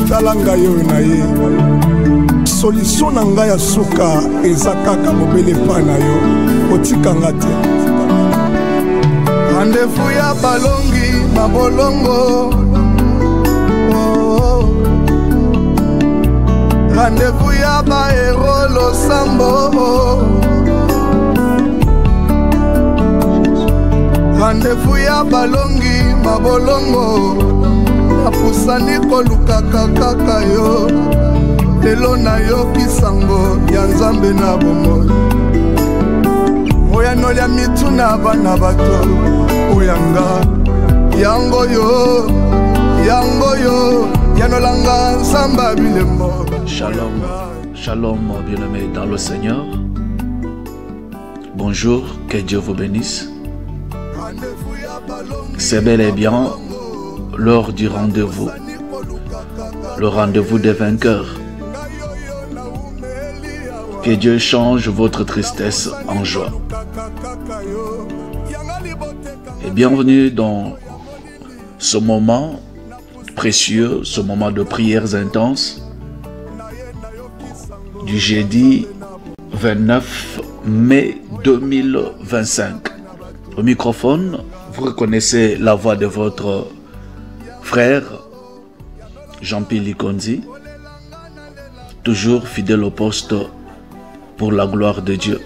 tala ngai oyo na ye solution na ngai ya suka eza kaka mobele pa na yo otikanga te rendez-vous ya balongi mabolongo rendez-vous ya baero losambo rendez-vous ya balongi mabolongo napusani kolukaka kaka yo lelo nayoki sango ya nzambe na bomoi oyano lya mituna bana bato oyanga yango yo yanolanga nzamba bilembo. Shalom, shalom bien-aimés dans le Seigneur. Bonjour, que Dieu vous bénisse. C'est bel et bien l'heure du rendez-vous, le rendez-vous des vainqueurs. Que Dieu change votre tristesse en joie. Et bienvenue dans ce moment précieux, ce moment de prières intenses du jeudi 29 mai 2025. Au microphone, vous reconnaissez la voix de votre frère Jean-Pierre Likonzi, toujours fidèle au poste pour la gloire de Dieu.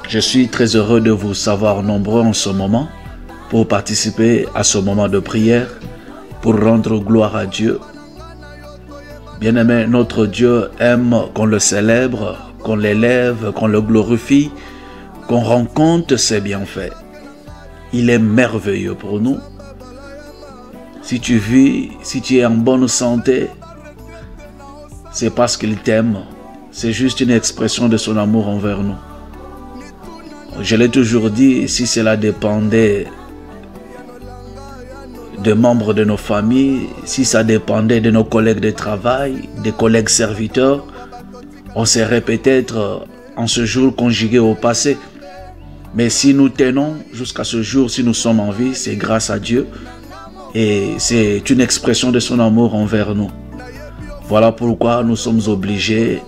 Je suis très heureux de vous savoir nombreux en ce moment pour participer à ce moment de prière, pour rendre gloire à Dieu. Bien-aimé, notre Dieu aime qu'on le célèbre, qu'on l'élève, qu'on le glorifie, qu'on rend compte ses bienfaits. Il est merveilleux pour nous. Si tu vis, si tu es en bonne santé, c'est parce qu'il t'aime. C'est juste une expression de son amour envers nous. Je l'ai toujours dit, si cela dépendait des membres de nos familles, si ça dépendait de nos collègues de travail, des collègues serviteurs, on serait peut-être en ce jour conjugué au passé. Mais si nous tenons jusqu'à ce jour, si nous sommes en vie, c'est grâce à Dieu. Et c'est une expression de son amour envers nous. Voilà pourquoi nous sommes obligés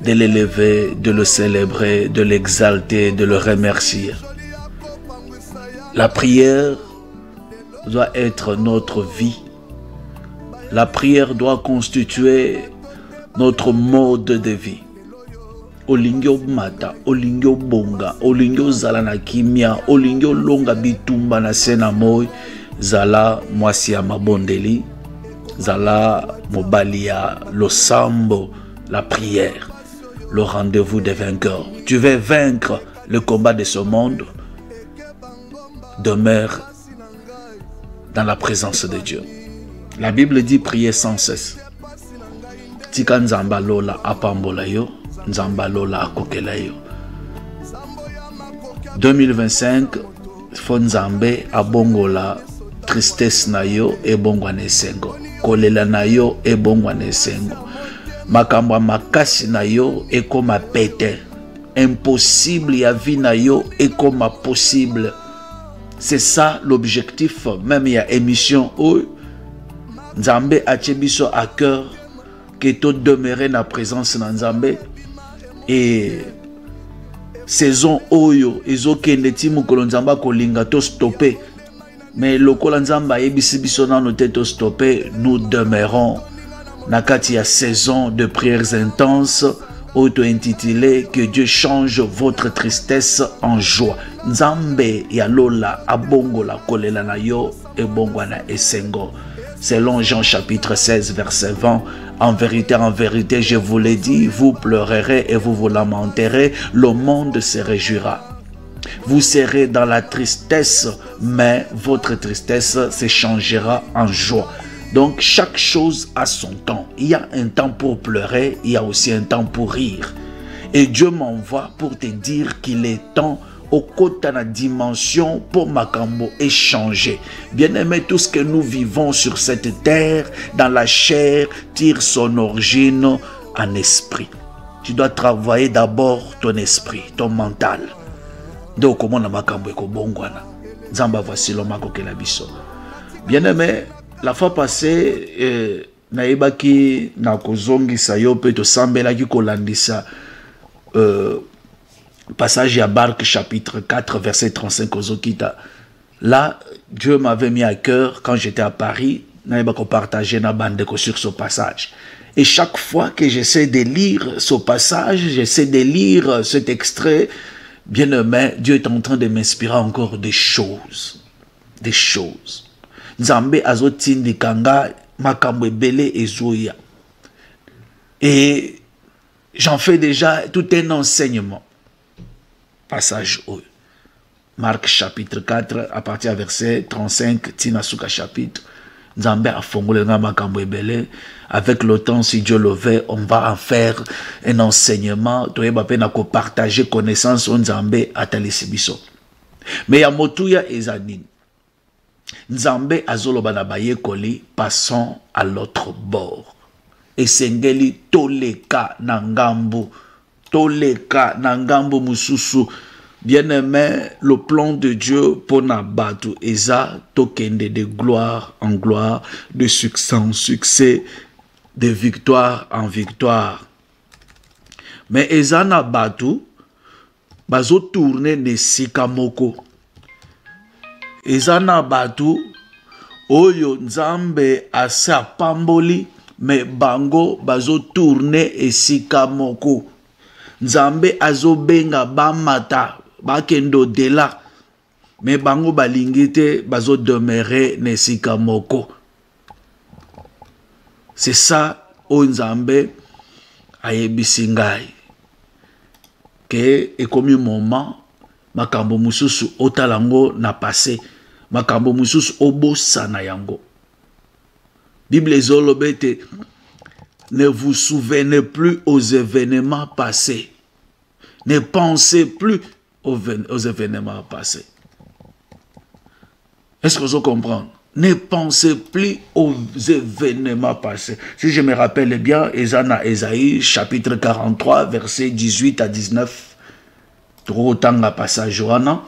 de l'élever, de le célébrer, de l'exalter, de le remercier. La prière doit être notre vie. La prière doit constituer notre mode de vie. Olingyo mata, olingyo bonga, olingyo zala na kimia, olingyo longa bitumba na sena moi, zala mwasi ya mabondeli, zala mobali ya losambo, la prière, le rendez-vous des vainqueurs. Tu veux vaincre le combat de ce monde, demeure dans la présence de Dieu. La Bible dit prier sans cesse. Tika nzamba lola apambola yo, nzamba lola akokela yo. 2025, fo nzambe abongola tristesse na yo ebongwa na esengo. Kolela na yo ebongwa na esengo. Makambo makasi na yo ekoma pete. Impossible ya vie na yo ekoma possible. C'est ça l'objectif, même il y a émission où Nzambe a biso à cœur que tout demeurer na présence de Nzambe et saison oyo ezoke ndeti mukolo Nzamba kolinga to stopper mais lokola Nzamba yebisi biso na note to stopper, nous demeurons na kati ya saison de prières intenses auto-intitulé que Dieu change votre tristesse en joie. Nzambe ya lola abongola kolela na yo ebongwana esengo. Selon Jean chapitre 16 verset 20, en vérité, je vous l'ai dit, vous pleurerez et vous vous lamenterez, le monde se réjouira. Vous serez dans la tristesse, mais votre tristesse se changera en joie. Donc chaque chose a son temps. Il y a un temps pour pleurer, il y a aussi un temps pour rire. Et Dieu m'envoie pour te dire qu'il est temps au côté de la dimension pour Makambo échanger. Bien-aimé, tout ce que nous vivons sur cette terre, dans la chair, tire son origine en esprit. Tu dois travailler d'abord ton esprit, ton mental. Donc comment na Makambo eko bongwana. Nzamba voici l'homme kokela biso. Bien-aimé, la fois passée, naibaki na kozongisa yo pe to sambelaki kolandisa passage à Barque chapitre 4 verset 35 ozokita. Là, Dieu m'avait mis à cœur quand j'étais à Paris, naibako partager na bandeko sur ce passage. Et chaque fois que j'essaie de lire ce passage, j'essaie de lire cet extrait, bien aimé, Dieu est en train de m'inspirer encore des choses. Des choses. Nzambe azotindi kanga makambo ebele ezoya. Et j'en fais déjà tout un enseignement. Passage O. Marc chapitre 4, à partir du verset 35, Tinasuka chapitre. Nzambe a fongolé nga makambo ebele. Avec le temps, si Dieu le veut, on va en faire un enseignement. Toyeba pe na ko partager connaissance on Nzambe atalisi biso. Mais ya motuya ezanini. Nzambe azoloba na bayekoli, passons à l'autre bord. Esengeli toleka na ngambu. Toleka na ngambu mususu. Bien-aimé, le plan de Dieu pour Nabatu eza tokende de gloire en gloire, de succès en succès, de victoire en victoire. Mais eza Nabatu bazo tourner ne sikamoko. Eza Nabatu oyo Nzambe asa pamboli, mais bango bazo tourner esikamoko. Nzambe azo benga bamata bakendo de là, mais bango balingite bazo demeurer nesika moko. C'est ça o Nzambe ayebisi ngai que ekomi moment makambo mususu otalango na passé, makambo mususu obosana yango. Bible ezolobete, ne vous souvenez plus aux événements passés. Ne pensez plus aux événements passés. Est-ce que vous comprenez? Ne pensez plus aux événements passés. Si je me rappelle bien, Ésaïe, chapitre 43, versets 18 à 19. Autant passage Johanna.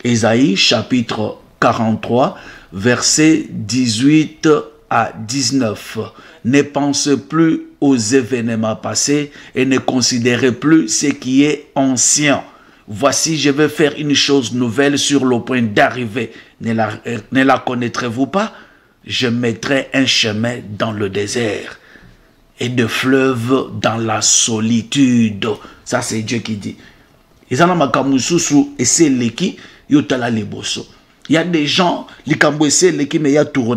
Ésaïe, chapitre 43, versets 18 à 19. Ne pensez plus aux événements passés et ne considérez plus ce qui est ancien. Voici, je vais faire une chose nouvelle sur le point d'arriver. Ne la connaîtrez-vous pas? Je mettrai un chemin dans le désert et des fleuves dans la solitude. Ça, c'est Dieu qui dit. Il y a des gens, mais il y a tout.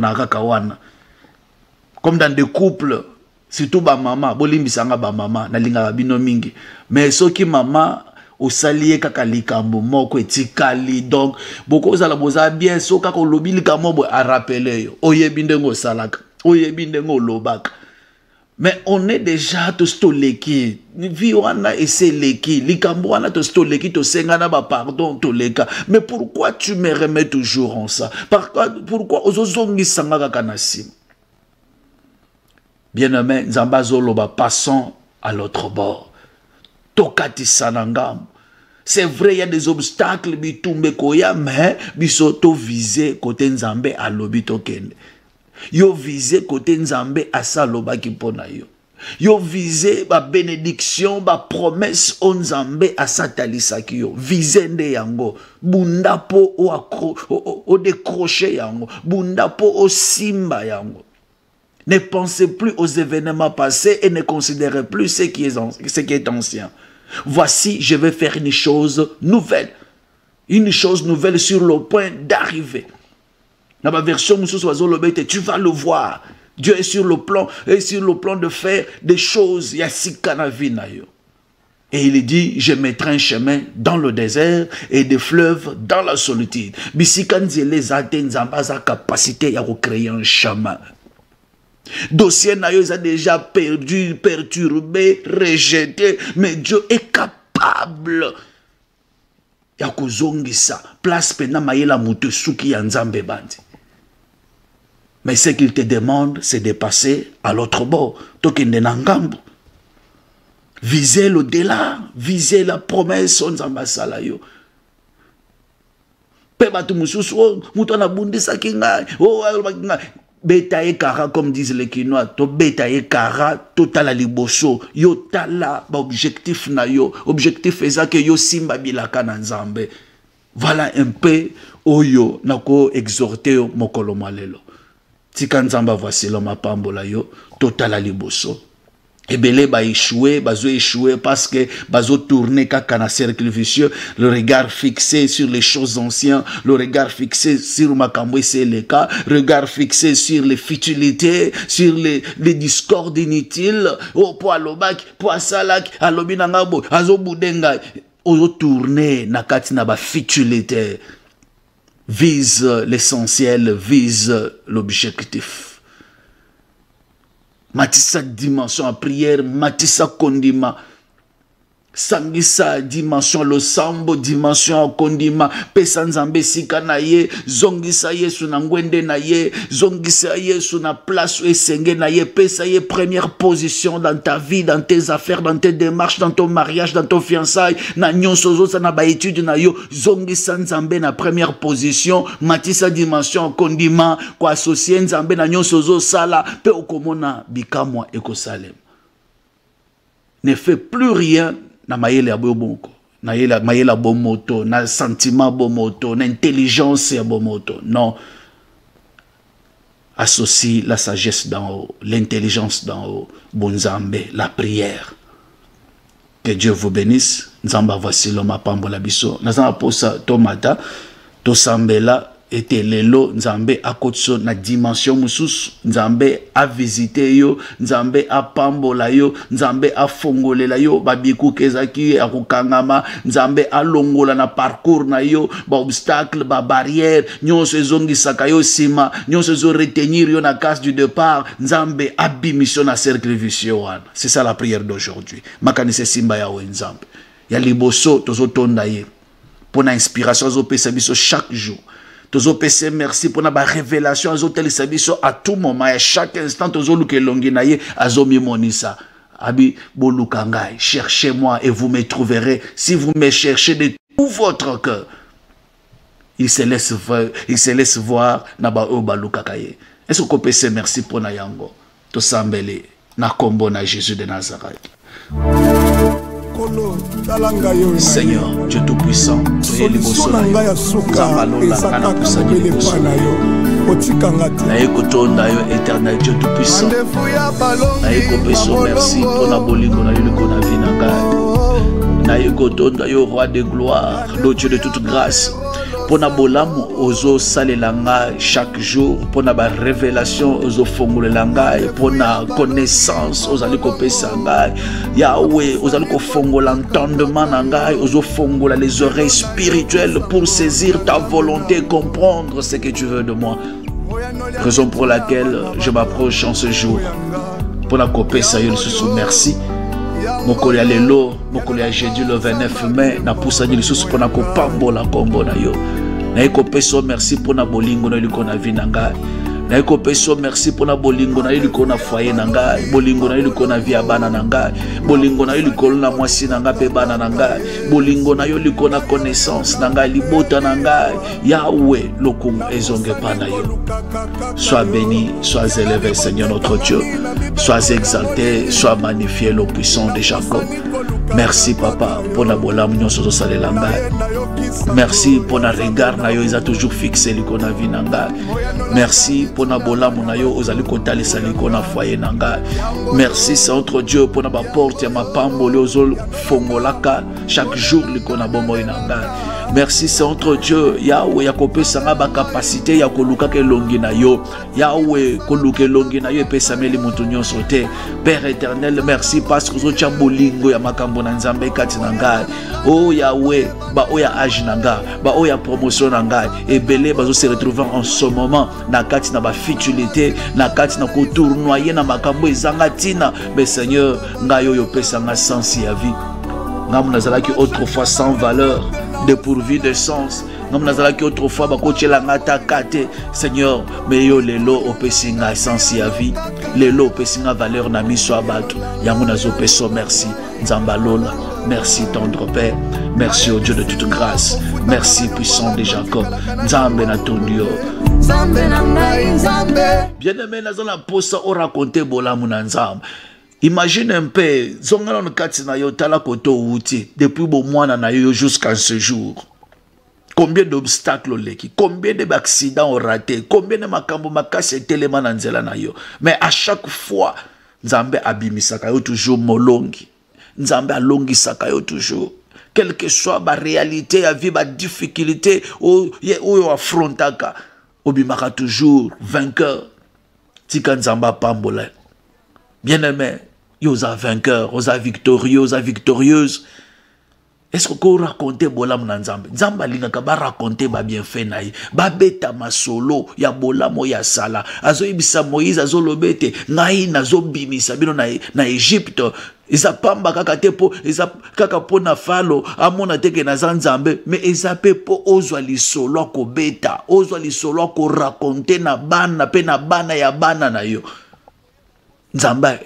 Comme dans des couples, surtout ba maman, bolimbisanga ba maman, na linga bino mingi. Mais ceux qui maman au salier kaka likambo moko etikali, donc beaucoup za la boza bien so kaka lobi likambo bo a rappeler yo. Oyebi ndengo salaka, oyebi ndengo lobaka. Mais on est déjà to stoleki. Vi wana ese leki, likambo wana to stoleki to sengana ba pardon to leka. Mais pourquoi tu me remets toujours en ça? Pourquoi ozozongi sanga kaka na sim? Bien-aimé, Nzambazoloba, passons à l'autre bord. Tokati sanangam. C'est vrai, il y a des obstacles, mais bisoto visé côté Nzambe à lobito kende. Yo visé côté Nzambe à saloba kipona yo. Yo visé ba bénédiction, ba promesse on Nzambe à satalisaki yo. Visé nde yango. Bunda po o décroché yango. Bunda po o simba yango. Ne pensez plus aux événements passés et ne considérez plus ce qui est ancien. Voici, je vais faire une chose nouvelle. Une chose nouvelle sur le point d'arriver. Dans ma version, tu vas le voir. Dieu est sur le plan de faire des choses. Et il dit, je mettrai un chemin dans le désert et des fleuves dans la solitude. Bisikanzele zate nzamba za capacité à recréer un chemin. Dossier naïo a déjà perdu, perturbé, rejeté, mais Dieu est capable. Yakozongisa, place pena mayela mutu suki ya nzambe bandi. Mais ce qu'il te demande, c'est de passer à l'autre bord. Tokende na ngambu. Viser l'au-delà, viser la promesse nzamba sala yo. Pe batu mususu, mutu na bundisa kinga, beta e kara comme disent les Quinois, to beta e kara total à liboso yo tala ba objectif na yo, objectif ezake yo simba bilaka na nzambe. Voilà un peu oyo nako exhorter yo mokolo malelo. Tika nzamba voici lo mapambola yo total à liboso. Ebele ba échoué, bazo échoué parce que bazo tourner kaka na cercle vicieux, le regard fixé sur les choses anciennes, le regard fixé sur makambo c'est le cas, regard fixé sur les futilités, sur les discordes inutiles, oh po alobak, po asalak, alobi na ngabo, azo budenga, ozo tourner na kati na ba futilité, vise l'essentiel, vise l'objectif. Matissa dimension en prière, matissa kondima, sangisa dimension lo sambo, dimension kondima, pesa nzambe sika na ye, zongisa yesu na ngwende na ye, zongisa yesu na place esenge na ye, pesa ye première position dans ta vie, dans tes affaires, dans tes démarches, dans ton mariage, dans ton fiançailles, na nyonso zo na ba étude na yo, zongisa nzambe na première position, matissa dimension kondima, ko associer nzambe na nyonso zo sala, pe okomona bikamwa ekosalem. Ne fait plus rien na mayele ya bonko, na mayela bomoto, na sentiment bomoto, na intelligence ya bomoto. Non. Associe la sagesse d'en haut, l'intelligence d'en haut, bonzambe, la prière. Que Dieu vous bénisse. Nzamba voici l'homme pambola biso. Nazamba posa tomata, to sambela, était lelo nzambe akotso na dimension musus, nzambe a visité yo, nzambe a pambola yo, nzambe a fongolela yo, babiku kezaki akukangama, nzambe a longola na parcours na yo, ba obstacle, ba barrière, nyonso ezongi saka yo sima, nyonso ezo retenir yo na case du départ, nzambe a bimission na cercle vicieux wana. C'est ça la prière d'aujourd'hui. Makanise simba ya nzambe. Ya liboso tozo tonda ye. Pour na inspiration zo pesa biso chaque jour. Tozo pese merci pour la révélation azo télésabiso à tout moment, à chaque instant tozo luke longi na ye azo mi monisa. Abi bolukangai, cherchez-moi et vous me trouverez si vous me cherchez de tout votre cœur. Il se laisse voir na ba o balukakaye. Est-ce qu'on peut se merci pour na yango? To sambele na kombo na Jésus de Nazareth. Seigneur, Dieu Tout-Puissant, soyez les beaux soleils. Éternel Dieu Tout-Puissant. Merci pour la bolingo na yuliko na vinanga. Na roi de gloire, le Dieu de toute grâce. Pour na bolamu ozo salelanga chaque jour, pour na ba révélation ozo fongolelanga, pour na connaissance ozali ko pesanga Yahweh ozali ko fongola entendement nanga, ozo fongola les oreilles spirituelles pour saisir ta volonté, comprendre ce que tu veux de moi. Raison pour laquelle je m'approche en ce jour pour na ko pesa yo sous merci. Mokoli ya lelo, mokoli ya jeudi le 29 mai, na poussani lisusu pour na ko pambola kombo na yo. Na eko peso merci pour na bolingo na liko na vie na ngai. Na eko peso merci pour na bolingo na liko na foyer na ngai, bolingo na liko na vie bana na ngai, bolingo na liko na mwasi na ngai pe bana na ngai, bolingo na yo liko na connaissance na ngai libota na ngai. Yahweh lokumu ezonge pa na yo. Sois béni, sois élevé Seigneur notre Dieu. Sois exalté, sois magnifié le puissant de Jacob. Merci papa pour la bolam nyonso salelanga. Merci pour na regard na yo, ils a toujours fixé liko na vie na ngai. Merci pour na bolam na yo, ozali kotalisa liko na foyer na ngai. Merci Saint Dieu pour na ba porte ya mapamboli ozol fongolaka chaque jour liko na bombo na ngai. Merci Saint Dieu, Yahweh yakope sanga ba capacité ya koluka ke longi na yo. Yahweh koluke longi na yo epesameli mutu nyonso te. Père éternel, merci parce que ozotia bolingo ya makambo na nzambe kati na ngai. Oh Yahweh, ba oya age na ngai, ba oya promotion na ngai. Ebele bazo se retrouver en ce moment na kati na ba futilité, na kati na ko tournoyer na makambo ezanga tina. Mais Seigneur, ngai yo pesanga sens ya vie. Ngam nazalaki autrefois sans valeur, dépourvu de sens, ngam nazalaki autrefois bakotiela ngata kate Seigneur mais yo lelo opesi nga essence ya vie lelo opesi nga valeur na miso abato yango nazopeso merci nzamba lola. Merci tendre Père, merci au Dieu de toute grâce, merci puissant de Jacob, nzambe na tondio. Bien-aimé, nous allons posa o raconter bolamu na nzambe. Imagine un peu, zongana no kati na yo tala koto uti depuis bo mwana na yo jusqu'à ce jour. Combien d'obstacles leki, combien d'accidents ont raté, combien de makambo makasi telema na nzela na yo. Mais à chaque fois, nzambe abimisaka yo toujours molongi. Nzambe alongisaka yo toujours. Quelle que soit la réalité, la vie, la difficulté, ou yo affrontaka, obimaka toujours vainqueur. Tika nzamba pambola. Bien-aimé, yoza vainqueur, yoza victorieux, yoza victorieuse. Est-ce que vous racontez bolam na nzambe? Nzamba lingaka ba raconter ba bienfait na ye. Ba beta masolo ya bolamo ya sala. Azo ibisa Moïse azo lobete ngai nazo bimisa bino na Egypte. Isa pamba kaka tepo, isa kaka po na falo amona teke na nzambe, mais isa pe po ozwa lisolo ko beta, ozwa lisolo ko raconter na bana pe na bana ya bana na yo. Nzamba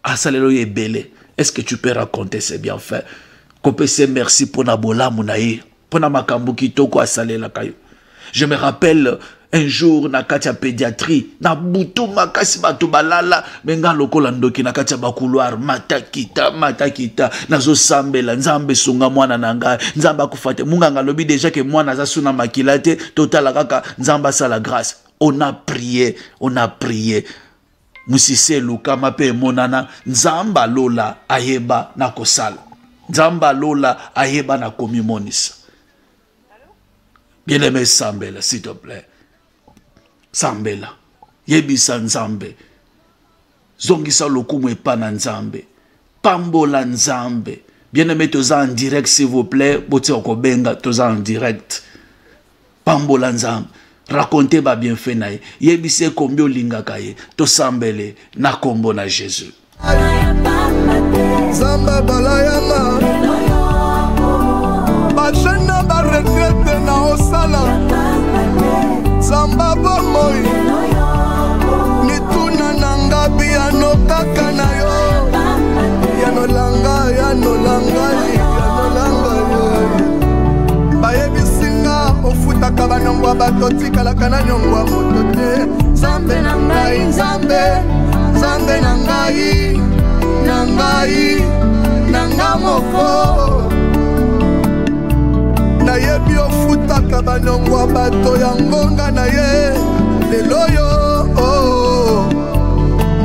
asalelo yebele. Est-ce que tu peux raconter ces bienfaits? Kopese merci pour na bolamu na ye, pour na makambu kitoko asalela kayo. Je me rappelle un jour na katia pédiatrie, na butu makasi batu balala, menga lokola ndoki na katia bakouloir, matakita, nazo sambela, nzambe sunga mwana nanga, nzamba kufate, munga ngalobi déjà que mwana za suna makilate, totala kaka, nzamba sa la grâce. On a prié. Musise luka mape monana, nzamba lola ayeba na kosala. Nzamba lola ayeba na komi monisa. Bien-aimé sambela, s'il te plaît. Sambela. Yebisa nzambe. Zongisa lokumu epana nzambe. Pambola nzambe. Bien-aimé toza en direct, s'il vous plaît. Bote okobenga, toza en direct. Pambola nzambe. Racontez ba bienfait na ye. Yebise kombi olingaka ye. To sambele na kombo na Jésus. Zamba balayama Bachena ba retraite na osala Zamba bomoi Nituna nanga biano kaka na yo Yanolanga Bayebisinga ofutaka banongwa batotikalaka na nyongwa motote Zambe na ngai, Zambe na ngai Nanga moko Na yebi ofutaka banongwa bato ya ngonga na ye Lelo yo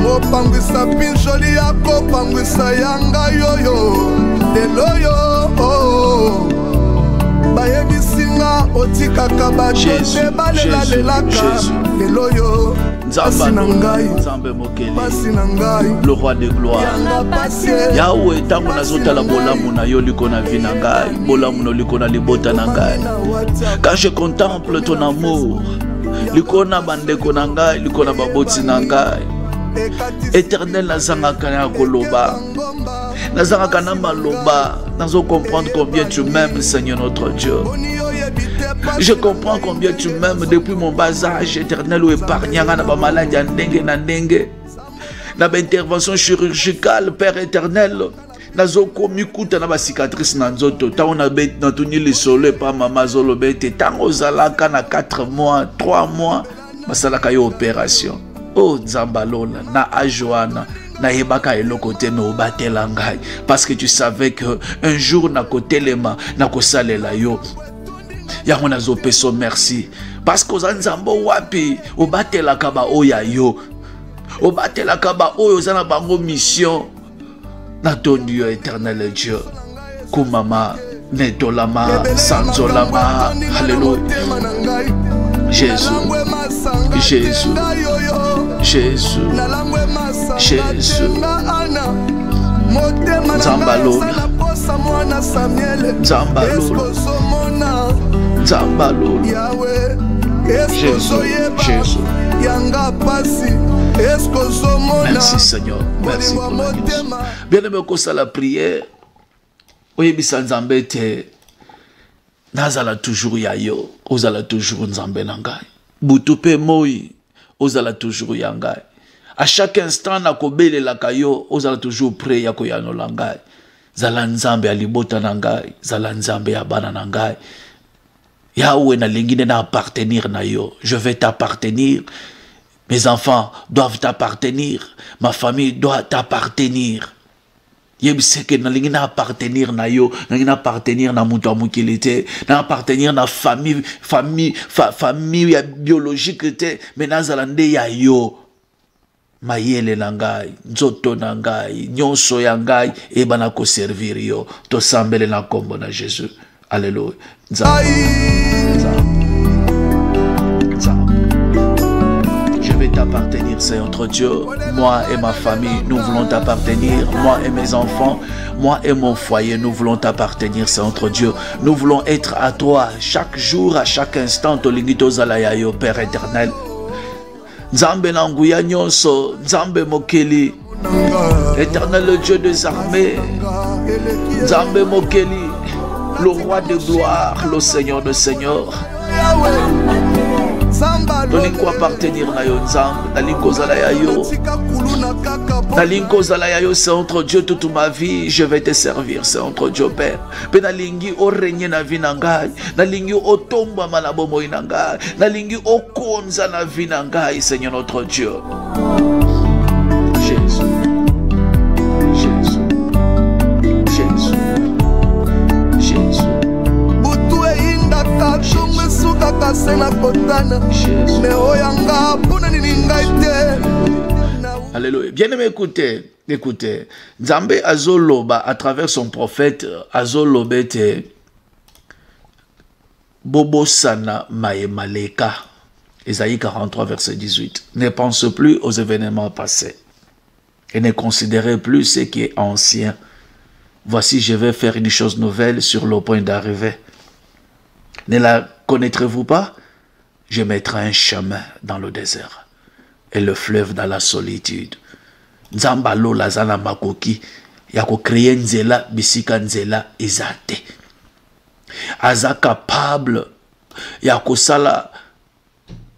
Mopangwisa pinjoli yako pangwisa yanga yoyo Lelo yo Bayebisinga otikaka batote balelaka Lelo yo le roi de gloire Yahweh tango nazota la bolamu na yo liko na vie na ngai bolamu no liko na libota na ngai quand je contemple ton amour liko na bandeko na ngai liko na baboti na ngai Éternel nazangaka na koloba nazangaka na maloba nazo comprendre combien tu m'aimes Seigneur notre Dieu. Je comprends combien tu m'aimes depuis mon bas âge, Éternel, ou épargnant na ba maladie ndenge na ndenge. Na ba intervention chirurgicale, Père éternel, nazo komi kuta na ba cicatrice na nzoto. Ta on a bet na tuni le soleil pa mama zolo bete tango zalaka na 4 mois, 3 mois, basalaka yo opération. Oh Nzambalola na ajoana. Na yebaka eloko te me obatela ngai parce que tu savais que un jour na kotelema na kosalela yo. Yango nazo peso merci parce que ozanzambo wapi obatela kaba oya yo obatela kaba oyo zana bango mission na ton Dieu éternel Dieu kumama netolama sanzolama alléluia Jésus Nzambalola Jésus. Merci Seigneur, merci pour la guérison. Bien aimé, qu'on la prière, oyebisa Nzambe te nazala toujours ya yo, ozala toujours nzambe na ngai. Butu pe moi, ozala toujours ya ngai. À chaque instant na kobelela yo, ozala toujours prêt ya koyanola ngai. Zala nzambe ya libota na ngai, zala nzambe ya bana na ngai. Yahweh na lingine na appartenir na yo. Je vais t'appartenir. Mes enfants doivent t'appartenir. Ma famille doit t'appartenir. Yebiseke na lingine na appartenir na yo, na lingine appartenir na mutu amukilite, na appartenir na famille ya biologique te, mais na zalande ya yo. Mayele na ngai, nzoto na ngai, nyonso ya ngai, ebana ko servir yo. To sambele na kombo na Jésus. Alléluia. Je vais t'appartenir, Seigneur notre Dieu. Moi et ma famille, nous voulons t'appartenir. Moi et mes enfants, moi et mon foyer, nous voulons t'appartenir, Seigneur notre Dieu. Nous voulons être à toi chaque jour, à chaque instant. Tolingito zalaya yo, Père éternel. Nzambe na nguya nyonso, Nzambe mokeli. Éternel, le Dieu des armées. Nzambe mokeli. Le roi de gloire, le Seigneur de Seigneur. Nalinko appartenir na yo nzambe, nalinko zala ya yo. Nalinko zala ya yo, c'est entre Dieu toute ma vie, je vais te servir, c'est entre Dieu Père. Pe nalingi o régner na vie na ngai, nalingi o tomba na bomoi na ngai, nalingi o konza na vie na ngai, Seigneur notre Dieu. Jésus. Jésus. Jésus. Jésus. Alléluia. Bien-aimé, écoutez, écoutez. Nzambe azoloba à travers son prophète azolobete Bobosana Mayemaleka. Ésaïe 43 verset 18. Ne pense plus aux événements passés et ne considérez plus ce qui est ancien. Voici, je vais faire une chose nouvelle sur le point d'arriver. Ne la connaîtrez-vous pas? Je mettrai un chemin dans le désert et le fleuve dans la solitude. Nzambalo lazana makoki yako créer nzela bisika nzela ezate. Aza capable yako sala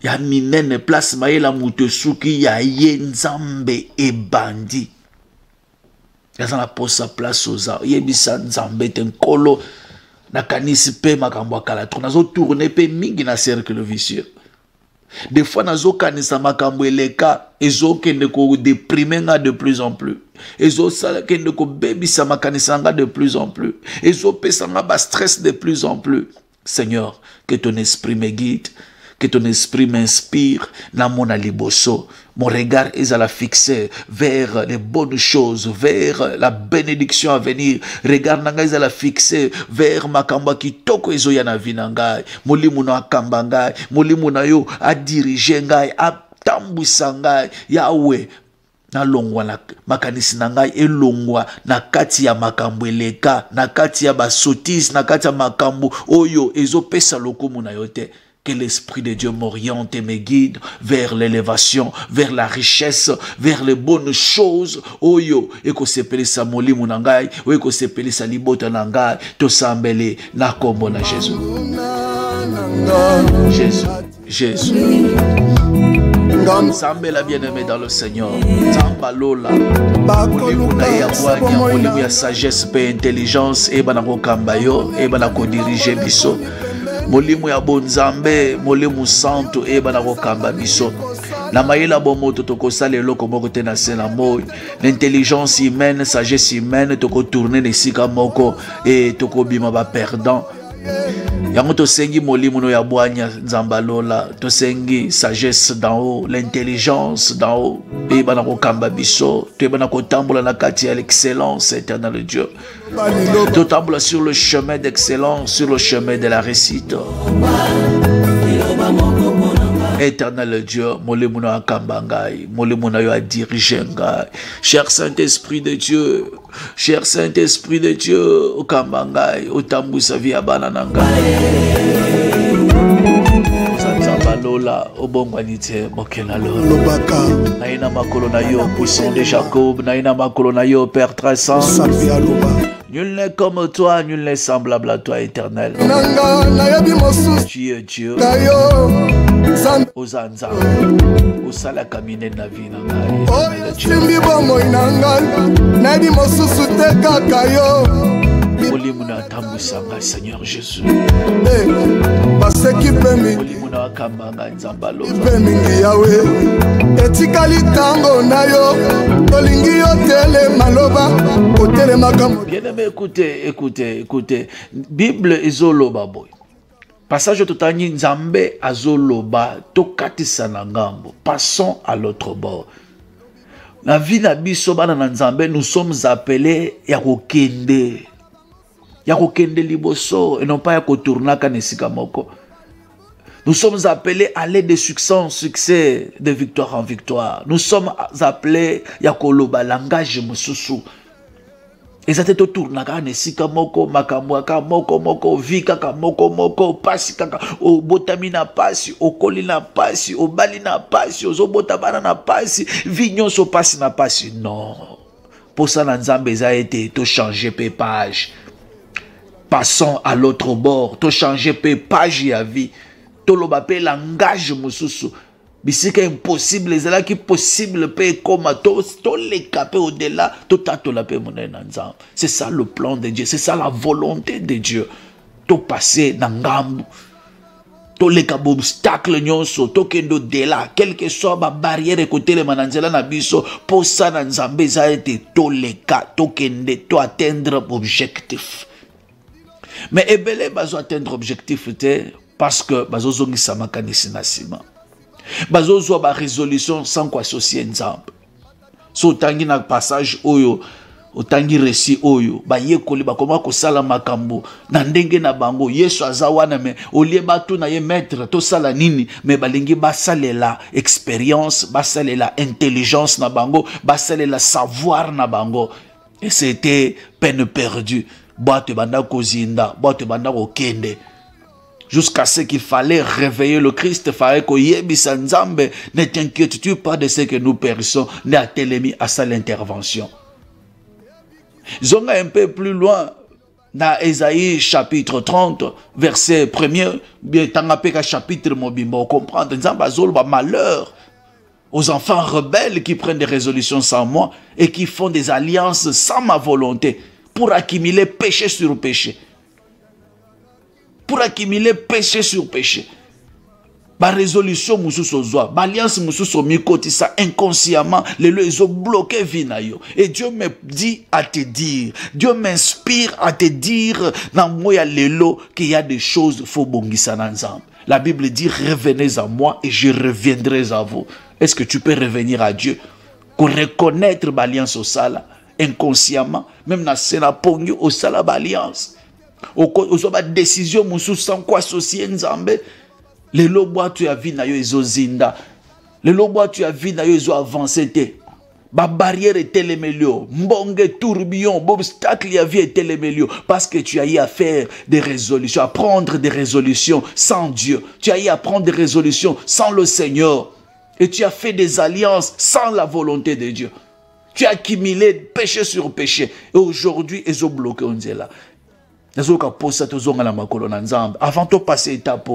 ya minene place maela mutesuki ya ye nzambe ebandi. Yazana posa place oza yebisa nzambe tenkolo na kanisi pe makambo akala nazo tourner pe mingi na cercle vicieux. Des fois nazo kanisa makambo eleka ezo kende ko déprimer nga de plus en plus. Ezo sala kende ko bebisa makanisa nga de plus en plus. Ezo pesa nga ba stress de plus en plus. Seigneur, que ton esprit me guide, que ton esprit m'inspire, na mon aliboso. Mon regard est à la fixer vers les bonnes choses, vers la bénédiction à venir. Regard nanga est à la fixer vers makamba kitoko ezo ya na vinangai. Molimu na kambangai, molimu na yo a diriger ngai, a tambwisa ngai. Yahweh, na longwa na makanisi na ngai elongwa na kati ya makambo eleka, na kati ya basotis, na kati ya makambo oyo ezo pesa lokumu na yo te. Que l'Esprit de Dieu m'oriente et me guide vers l'élévation, vers la richesse, vers les bonnes choses. Oyo, eko sepeli sa moli munangai, o eko sepeli sa libota nangai, to sambele na kombo na Jésus. Jésus, Jésus. Sambela bien-aimé dans le Seigneur. Sambalola. Molimuna ya wanya, molimu ya sagesse pe intelligence, e banako kambayo, e banako diriger biso. Molimu ya bonzambe, molimu santo e banako kamba biso. Na mayela bomoto toko sale loko moko te na sena moi. L'intelligence humaine, sagesse humaine toko tourner ne sika moko e toko bima ba perdant. Yango to sengi molimu no ya bwanya nzambalola, to sengi sagesse d'en haut, l'intelligence d'en haut. E banako kamba biso, te banako tambola na kati ya l'excellence éternel Dieu. Te tambola sur le chemin d'excellence, sur le chemin de la réussite. Éternel Dieu, molimuna akambangai, molimuna yo a dirigengai. Cher Saint-Esprit de Dieu, cher Saint-Esprit de Dieu, okambangai, otambusa via bananangai. lola obongwani te mokela lola naina makolo na yo puissant de Jacob naina makolo na yo Père très saint. Nul n'est comme toi, nul n'est semblable à toi, éternel. Tu es Dieu. Ozanza. Osala kamine na vie na Olimuna tambusanga Seigneur Jésus. Olimuna kambanga nzambalo. Bien-aimé, écoutez. Bible izoloba boy. Passage totani nzambe azoloba tokatisa na ngambo. Passons à l'autre bord. La vie na biso bana na nzambe, nous sommes appelés ya kokende. Ya kokende liboso et non pas ya kotourna kanesika moko. Nous sommes appelés à aller de succès en succès, de victoire en victoire. Nous sommes appelés ya koloba langage mususu. Ezate to tourna kanesika moko makamwaka moko vika ka moko pasi kaka o botamina pasi o kolina pasi o balina pasi o zobota bana na pasi vignon so pasi na pasi. Non. Pour ça na nzambe za été to changer page. Passons à l'autre bord, to changer page ya vie. To lo bape langage mususu. Bisika impossible, les là qui possible pe comme to les capé au-delà, to tato la pe monenanza. C'est ça le plan de Dieu, c'est ça la volonté de Dieu. To passer dans ngambu. To les cap obstacle nyonso, to kendo de là, quel que soit ma barrière côté les mananzela na biso, pour ça na nzambe za été to les cas, to kende to atteindre objectif. Mais ebele bazo atteindre objectif parce que bazo zongi samakanisi na sima. Bazo zo ba résolution sans quoi associer nzambe. So tangi na passage oyo, otangi récit oyo, ba yekoli ba koma ko sala makambo na ndenge na bango Yesu azawana me olie batu na ye maître to sala nini me balingi ba salela expérience, ba salela intelligence na bango, ba salela savoir na bango. Et c'était peine perdue. Boate banda kozinda, boate banda kokende. Jusqu'à ce qu'il fallait réveiller le Christ, fallait que yebisa nzambe, ne t'inquiètes-tu pas de ce que nous périssons, ne atelemi à ça l'intervention. Zonga un peu plus loin, dans Ésaïe chapitre 30, verset 1er, bien tangapeka chapitre mobimbo, comprendre, nzambe azolba malheur aux enfants rebelles qui prennent des résolutions sans moi et qui font des alliances sans ma volonté pour accumuler péché sur péché. Pour accumuler péché sur péché. Ma résolution mususozoa, ma alliance mususo mikotisa inconsciemment, les lois ils ont bloqué vinayo. Et Dieu me dit à te dire, Dieu m'inspire à te dire dans moi lelo qu'il y a des choses faut bongisa ensemble. La Bible dit revenez à moi et je reviendrai à vous. Est-ce que tu peux revenir à Dieu pour reconnaître l'alliance au sala inconsciemment, même dans la pongi au sala l'alliance. Aux décision musu sans quoi associer nzambe. Les lobois tu as vu na yo ezo zinda. Les lobois tu as vu na yo ezo avancé te. Ba barrière est télémélio. Mbonge tourbillon, obstacle y a vie est télémélio. Parce que tu as eu à faire des résolutions, à prendre des résolutions sans Dieu. Tu as eu à prendre des résolutions sans le Seigneur. Et tu as fait des alliances sans la volonté de Dieu. Tu as accumulé péché sur péché. Et aujourd'hui, ils ont bloqué on dit là. Avant de passer étape,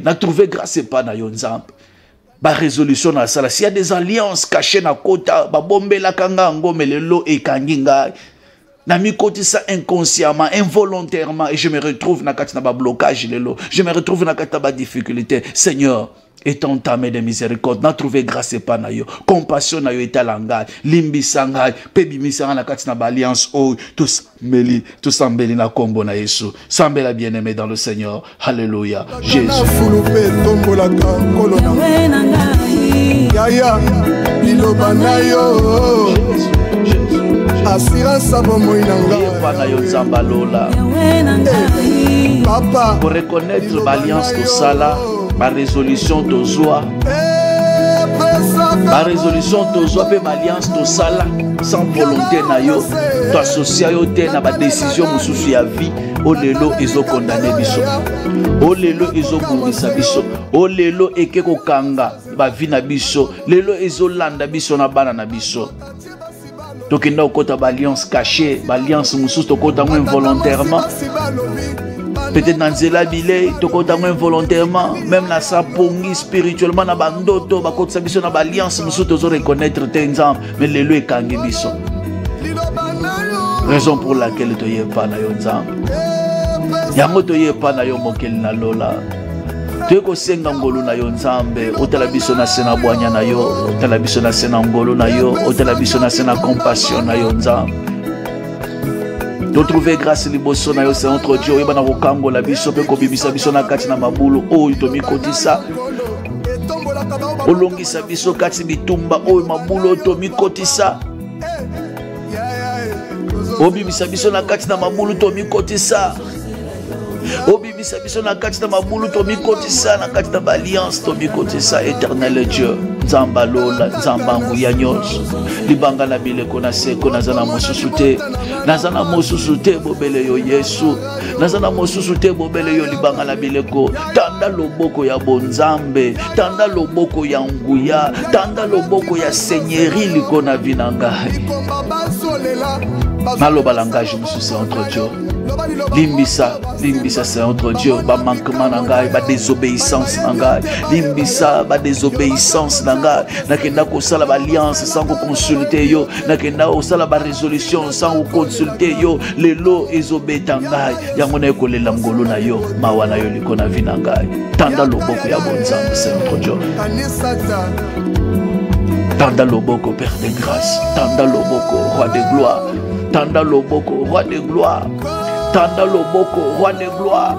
na trouvé grâce pas na yo nzambe. Ba résolution na sala. S'il y a des alliances cachées na kota, ba bombe la kanga ngome lelo e kanginga. Na mi koti ça inconsciemment, involontairement, et je me retrouve na kati na ba blocage lelo. Je me retrouve na kati na ba difficulté. Seigneur, étant ta main de miséricorde, n'a trouvé grâce pas na yo, compassion na yo etalanga, limbi sanga, pebi misanga na kati na ba alliance oh, tous meli, tous sambeli na kombo na Yesu, sambela bien-aimé dans le Seigneur, alléluia, Jésus. Yaya, liloba na yo, assurance abomo inanga, papa, pour reconnaître l'alliance de Sala. Ma résolution de joie. Ma résolution, tozo pe ma alliance, to sala, sans volonté na yo, to associé yo te na ba décision mususu ya vie, o lelo izo condamné biso. O lelo izo kungisa biso. O lelo eke ko kanga ba vie na biso. Lelo izo landa biso na bana na biso. Tokenda okota ba alliance cachée, ba alliance mususu tokota mo involontairement. Peut-être dans Zela Bilé, tokota mo involontairement, même na sapongi spirituellement na bandoto, ba kota biso na ba alliance mususu tozo reconnaître tenzam, mais lelo ekangi biso. Raison pour laquelle tu n'es pas na yo nzambe. Yango tu n'es pas na yo mokeli na lola. Tu ko senga ngolo na yo nzambe. Otala biso na sena bwanya na yo. Otala biso na sena ngolo na yo. Otala biso na sena compassion na yo nzambe. De trouver grâce liboso na yo c'est notre Dieu. Yeba na kokango la biso pe ko bibisa biso na kati na mabulu. O itomi kotisa. Olongisa biso kati bitumba. O mabulu itomi kotisa. Obibisa biso na kati na mabulu to mikotisa. Obibisa biso na kati na mabulu to mikotisa na kati na alliance to mikotisa. Éternel Dieu, nzamba lola, nzamba nguya nyonso. Libanga na bileko na seko nazana mosusu te. Nazana mosusu te bobele yo Yesu. Nazana mosusu te bobele yo libanga na bileko. Tanda loboko ya bonzambe, tanda loboko ya nguya, tanda loboko ya seigneurie likona vinanga. Maloba langage monsieur c'est entre Dieu. Limbisa c'est entre Dieu. Ba manquement nangai, ba désobéissance nangai. Limbisa ba désobéissance nangai. Nakenda ko sala ba alliance sans ko consulter yo. Nakenda ko sala ba résolution sans ko consulter yo. Lelo ezobeta ngai. Yango na ko lela ngolo na yo. Mawa na yo likona vinangai. Tanda loboko ya bonzambe c'est entre Dieu. Tanda loboko Père de grâce. Tanda loboko Roi de gloire. Tanda loboko Roi de gloire. Tanda loboko Roi de gloire.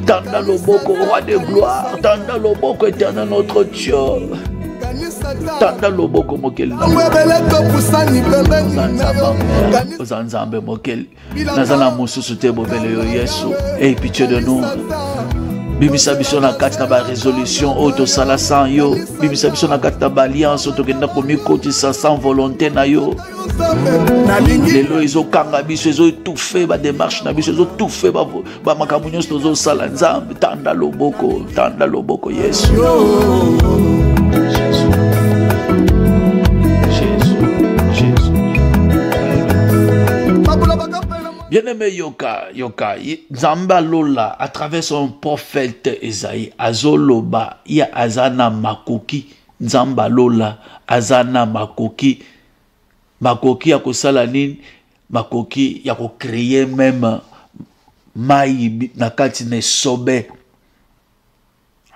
Tanda loboko Roi de gloire. Tanda loboko éternel notre Dieu. Tanda loboko mokeli. Ozanzambe mokeli. Nazana mususu te bobele yo Yesu. Aie pitié de nous. Bibisa biso na kati na ba résolution auto sala sans yo. Bibisa biso na kati na ba alliance auto kenda komi kotisa sans volonté na yo. Lelo izo kanga biso izo étouffé ba démarche na biso izo étouffé ba makambo nyonso tozo sala nzambe. Tanda loboko Yesu. Bien-aimé Yoka, Zamba Lola, à travers son prophète Esaïe, Azoloba, ya Azana Makoki, Zamba Lola, Azana Makoki, Makoki ya kosalanin, Makoki ya ko créer même Maï Nakati ne sobe.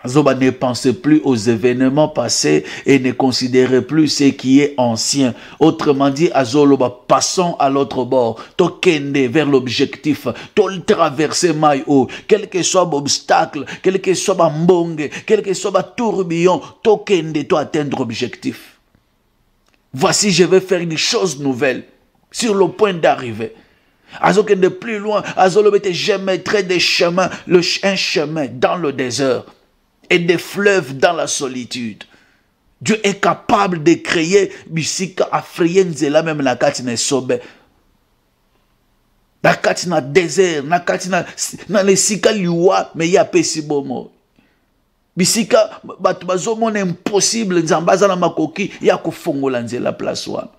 Azoba ne pensez plus aux événements passés et ne considérez plus ce qui est ancien. Autrement dit, Azoloba, passons à l'autre bord. Tokende vers l'objectif. Tol traverser Maïo. Quel que soit l'obstacle, quel que soit l'ambongue, quel que soit le tourbillon, Tokende, toi atteindre l'objectif. Voici, je vais faire une chose nouvelle sur le point d'arriver. Azokende plus loin, Azoloba, je mettrai des chemins, un chemin dans le désert et des fleuves dans la solitude. Dieu est capable de créer bisika afrienzela même na kati na sobe. Na kati na désert, na kati na lesika liwa mais ya pesi bomo. Bisika batu bazomona impossible nzambaza na makoki ya kofongola nzela place wana.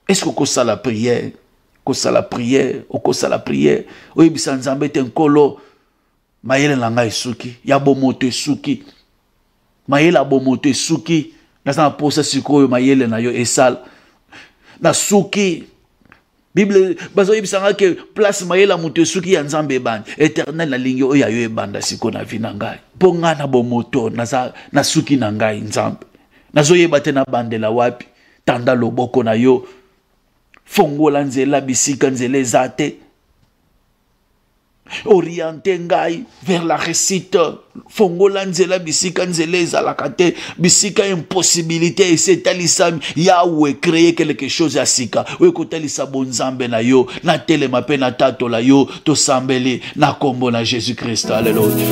Est-ce que kosa la prière? Kosa la prière, okosa la prière. Oyebisa nzambe te nkolo Mayele langa esuki, ya bomote suki. Mayele bomote suki. Nasa posa sikoyo mayele na yo esal. Na suki. Bible bazo yebisanga ke place mayele mote suki ya nzambe bani. Éternel na lingi oya yo ebanda siko na vina ngai. Ponga na bomoto na suki na ngai nzambe. Nazo yeba te na bandela wapi. Tanda loboko na yo. Fongola nzela bisika nzela ezate. Orienter ngai vers la réussite. Fongola nzela bisika nzela ezalakate. Bisika impossibilité et c'est talisam Yahweh créer quelque chose à sika. Ou kotalisa bonzambe na yo. Na telema pe na tato la yo. To sambeli na kombo na Jésus Christ. Alléluia.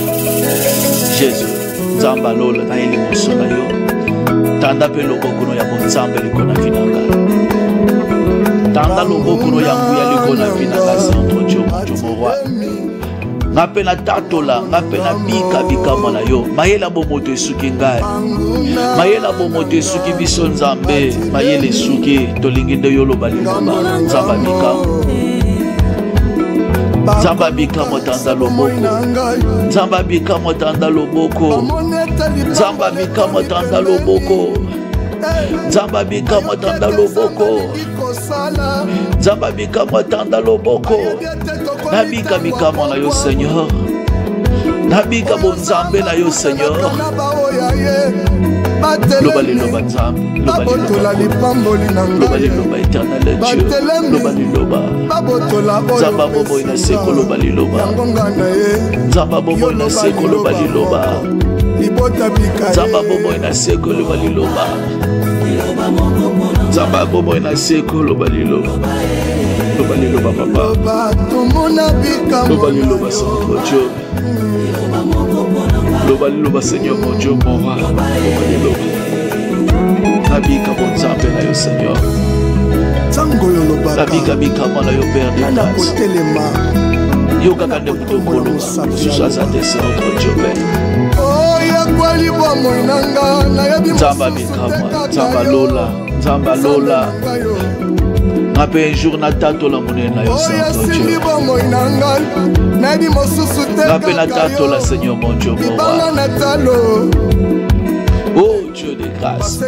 Jésus. Nzamba lola na eli moso na yo. tanda pe loboko no ya bonzambe likona vinanga tanda loboko no ya nguya likona vinanga centre Dieu roi ngape na tatola ngape na bika bikama na yo mayela bomoto esuki ngai mayela bomoto esuki biso nzambe mayele esuki tolingi nde yo loba liloba nzamba bikama Zamba bikamo tanda loboko Zamba bikamo tanda loboko Zamba bikamo tanda loboko Zamba bikamo tanda loboko Zamba bikamo tanda loboko Nabika bikamo na yo Seigneur Nabika bonzambe na yo Seigneur Loba liloba nzambe Loba liloba éternel Dieu Loba liloba Zamba bobo ina seko loba liloba Zamba bobo ina seko loba liloba Zamba bobo ina seko loba liloba Zamba bobo ina seko loba liloba Loba liloba papa Loba liloba Seigneur Dieu Loba liloba Seigneur mon Dieu mon roi Loba liloba Nabika bonzambe na yo Seigneur Nabika bikama na yo Père de grâce Yo kaka nde mutokolo Susazate c'est notre Dieu Père Nzamba bikama Nzamba lola Nzamba lola Ngape un jour na tato la monnaie na yo Saint Dieu Ngape na tato la Seigneur mon Dieu mon roi Oh Dieu de grâce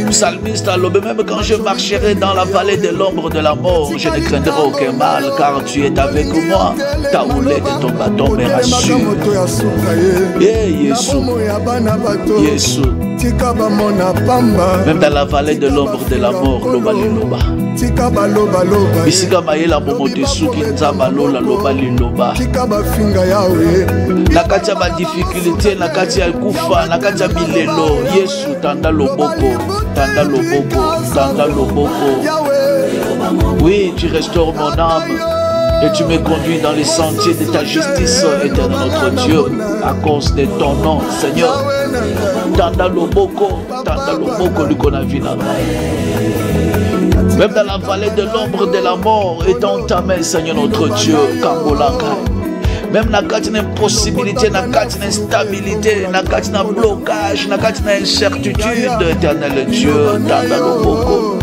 Psalmiste a lobé même quand je marcherai dans la vallée de l'ombre de la mort je ne craindrai aucun mal car tu es avec moi ta houlette et ton bâton me rassurent Yesu même dans la vallée de l'ombre de la mort loba liloba bisika mayela momoto esuki nzamba lola loba liloba na kati ya badifficulté na kati ya kufa na kati ya bilelo Yesu tanda loboko tanda loboko tanda loboko oui tu restaures mon âme et tu me conduis dans les sentiers de ta justice éternel notre Dieu à cause de ton nom Seigneur tanda loboko likona vina même dans la vallée de l'ombre de la mort est dans ta main Seigneur notre Dieu Kambolaka même na kati na impossibilité na kati na instabilité na kati na blocage na kati na incertitude éternel Dieu tanda loboko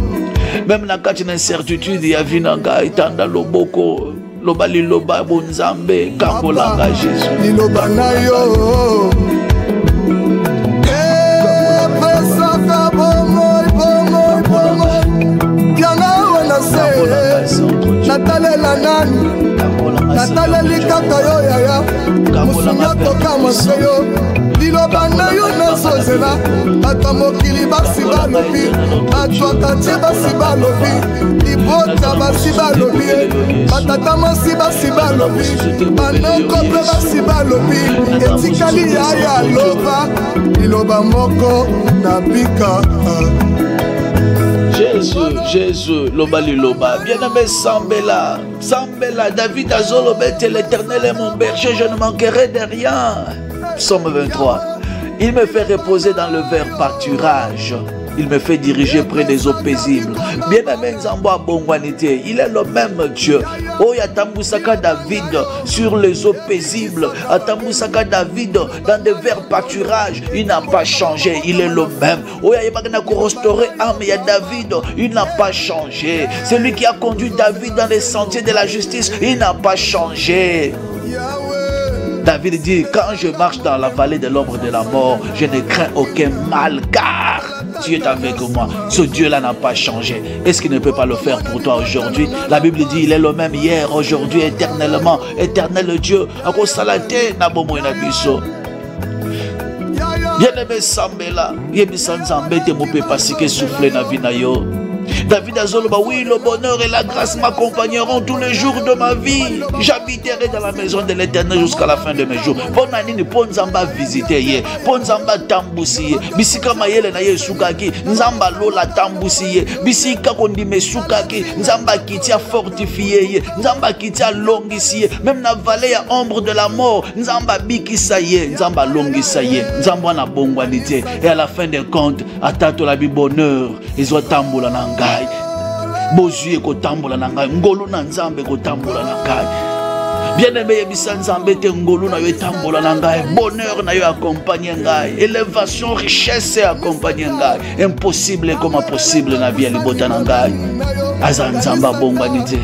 même na kati na incertitude ya vinanga tanda loboko loba liloba bonzambe Kambolaka Jésus liloba na yo Natalela nani Natalela kaka yo yaya Musunya toka maseyo Liloba na yo nazozela Ata mokili basi balobi Atwakatie basi balobi Libota basi balobi Batata masi basi balobi Banokope basi balobi Etikali yaya loba Liloba moko nabika Jésus, loba liloba. Bien-aimé Sambela, David Azolobet, l'Éternel est mon berger, je ne manquerai de rien. Psaume 23. Il me fait reposer dans le vert pâturage. Il me fait diriger près des eaux paisibles. Bien-aimé Nzambo Bongwanité, il est le même Dieu. Oh, Yatambusaka David sur les eaux paisibles. Yatambusaka David dans des verts pâturages. Il n'a pas changé, il est le même. Oh, Yatambusaka restaurer âme, il y a David, il n'a pas changé. C'est lui qui a conduit David dans les sentiers de la justice. Il n'a pas changé. David dit, quand je marche dans la vallée de l'ombre de la mort, je ne crains aucun mal, car Dieu est avec moi. Ce Dieu-là n'a pas changé. Est-ce qu'il ne peut pas le faire pour toi aujourd'hui? La Bible dit, il est le même hier, aujourd'hui, éternellement. Éternel Dieu. Bien-aimé Sambela, Yebisan Zambé te mope pasike souffle na vina yo. David Azoloba, oui, le bonheur et la grâce m'accompagneront tous les jours de ma vie. J'habiterai dans la maison de l'Éternel jusqu'à la fin de mes jours. Bonanini, pon Nzamba visiter ye, pon Nzamba tambusi ye, bisika mayele na ye sukaki, Nzamba lola tambusi ye, bisika kondime sukaki, Nzamba kitia fortifié ye, Nzamba kitia longisi ye, même na vallée ya ombre de la mort, Nzamba bikisa ye, Nzamba longisa ye, Nzamba na bongwanite. Et à la fin des comptes, atato la bi bonheur, ils ont tambola na ngai. Bozue ko tambola na ngai, ngolu na Nzambe ko tambola na ngai. Bien-aimé yebisa Nzambe te ngolu na yo tambola na ngai, bonheur na yo accompagner ngai, élévation, richesse accompagner ngai. Impossible comme possible na vie libota na ngai. Aza Nzamba bongwanite.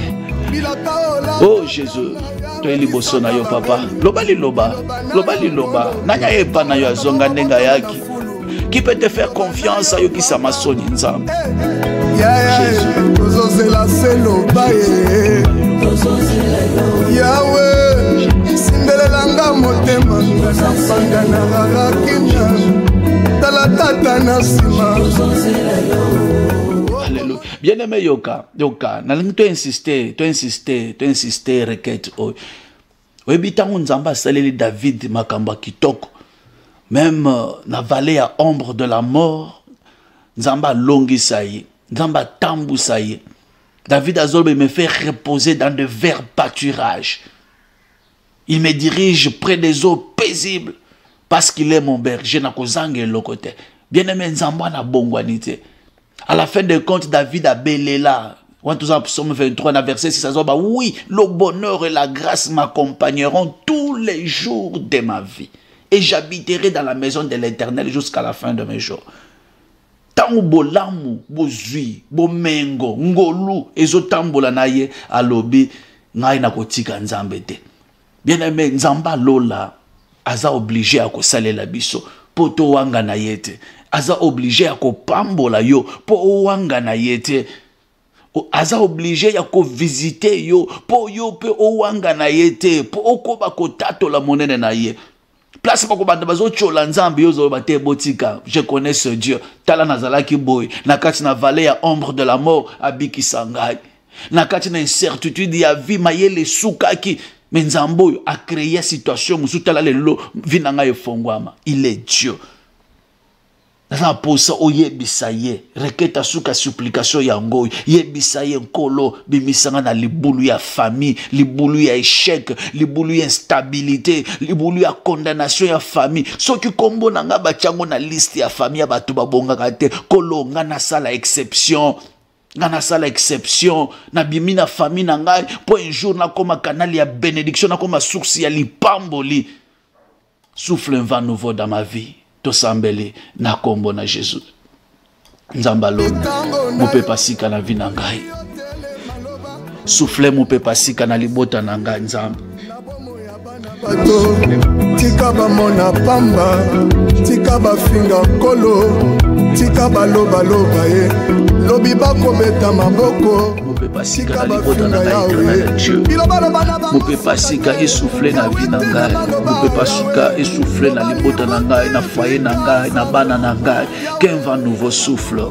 Oh Jésus, toi liboso na yo papa. Loba liloba, loba liloba. Nanya epa na yo azonga ndenga yaki. Qui peut te faire confiance à yo qui s'amasoni Nzambe? Jésus. Yahweh, Sindelelanga motema, Sangana Kinya, Talatata Nasima. Alléluia. Bien-aimé Yoka, nalingi to insister, requête. Oyebitango Nzamba saleli David makamba kitoko. Même na vallée à ombre de la mort, Nzamba longisa ye, Nzamba tambusa ye. David Azolbe me fait reposer dans de verts pâturages. Il me dirige près des eaux paisibles parce qu'il est mon berger. Bien-aimé Nzamba na bongwanite. À la fin des comptes, David a belé là. Psaume 23, verset 6, oui, le bonheur et la grâce m'accompagneront tous les jours de ma vie. Et j'habiterai dans la maison de l'Éternel jusqu'à la fin de mes jours. Tangu bolamu, bozui, bomengo, ngolu, ezotambola na ye, alobi, ngai na kotika Nzambe te. Bien aimé, Nzamba lola, aza obligé à kosalela biso, poto wanga na yete. Aza obligé à kopambola yo, po wanga na yete. Aza obligé à ko visiter yo, po yo pe wanga na yete, po okoba kotato la monene na ye. Place pas comme bazo chola Nzambe yozo bate botika. Je connais ce Dieu. Tala nazalaki boy. Nakati na vallée à ombre de la mort abiki sangai. Nakati na incertitude ya vie mayele sukaki. Mais Nzambo a créé situation musu tala lelo vinanga efongwama. Il est Dieu. Nasa posa oyebisa ye. Reketa suka supplication ya ngoi. Yebisa ye nkolo bimisanga na libulu ya famille, libulu ya échec, libulu ya instabilité, libulu ya condamnation ya famille. Soki kombo nanga bachango na liste ya famille ya batu babonga kate. Kolo nga na sala exception. Ngana sala exception na bimi na famille na ngai po un jour na koma canal ya bénédiction na koma source ya lipamboli. Souffle un vent nouveau dans ma vie. Tosambele na kombo na Jésus. Nzambalo mope pasika na vie na ngai. Souffle mope pasika na libota na ngai Nzambe. Tika ba mona pamba, tika ba finga kolo, tika ba loba loba ye. Lobi ba kobeta maboko. Mope pasika na libota na ngai. Mope pasika essouffler na vie na ngai. Mope pasika essouffler na libota na ngai, na foyer na ngai, na bana na ngai. Qu'un vent nouveau souffle.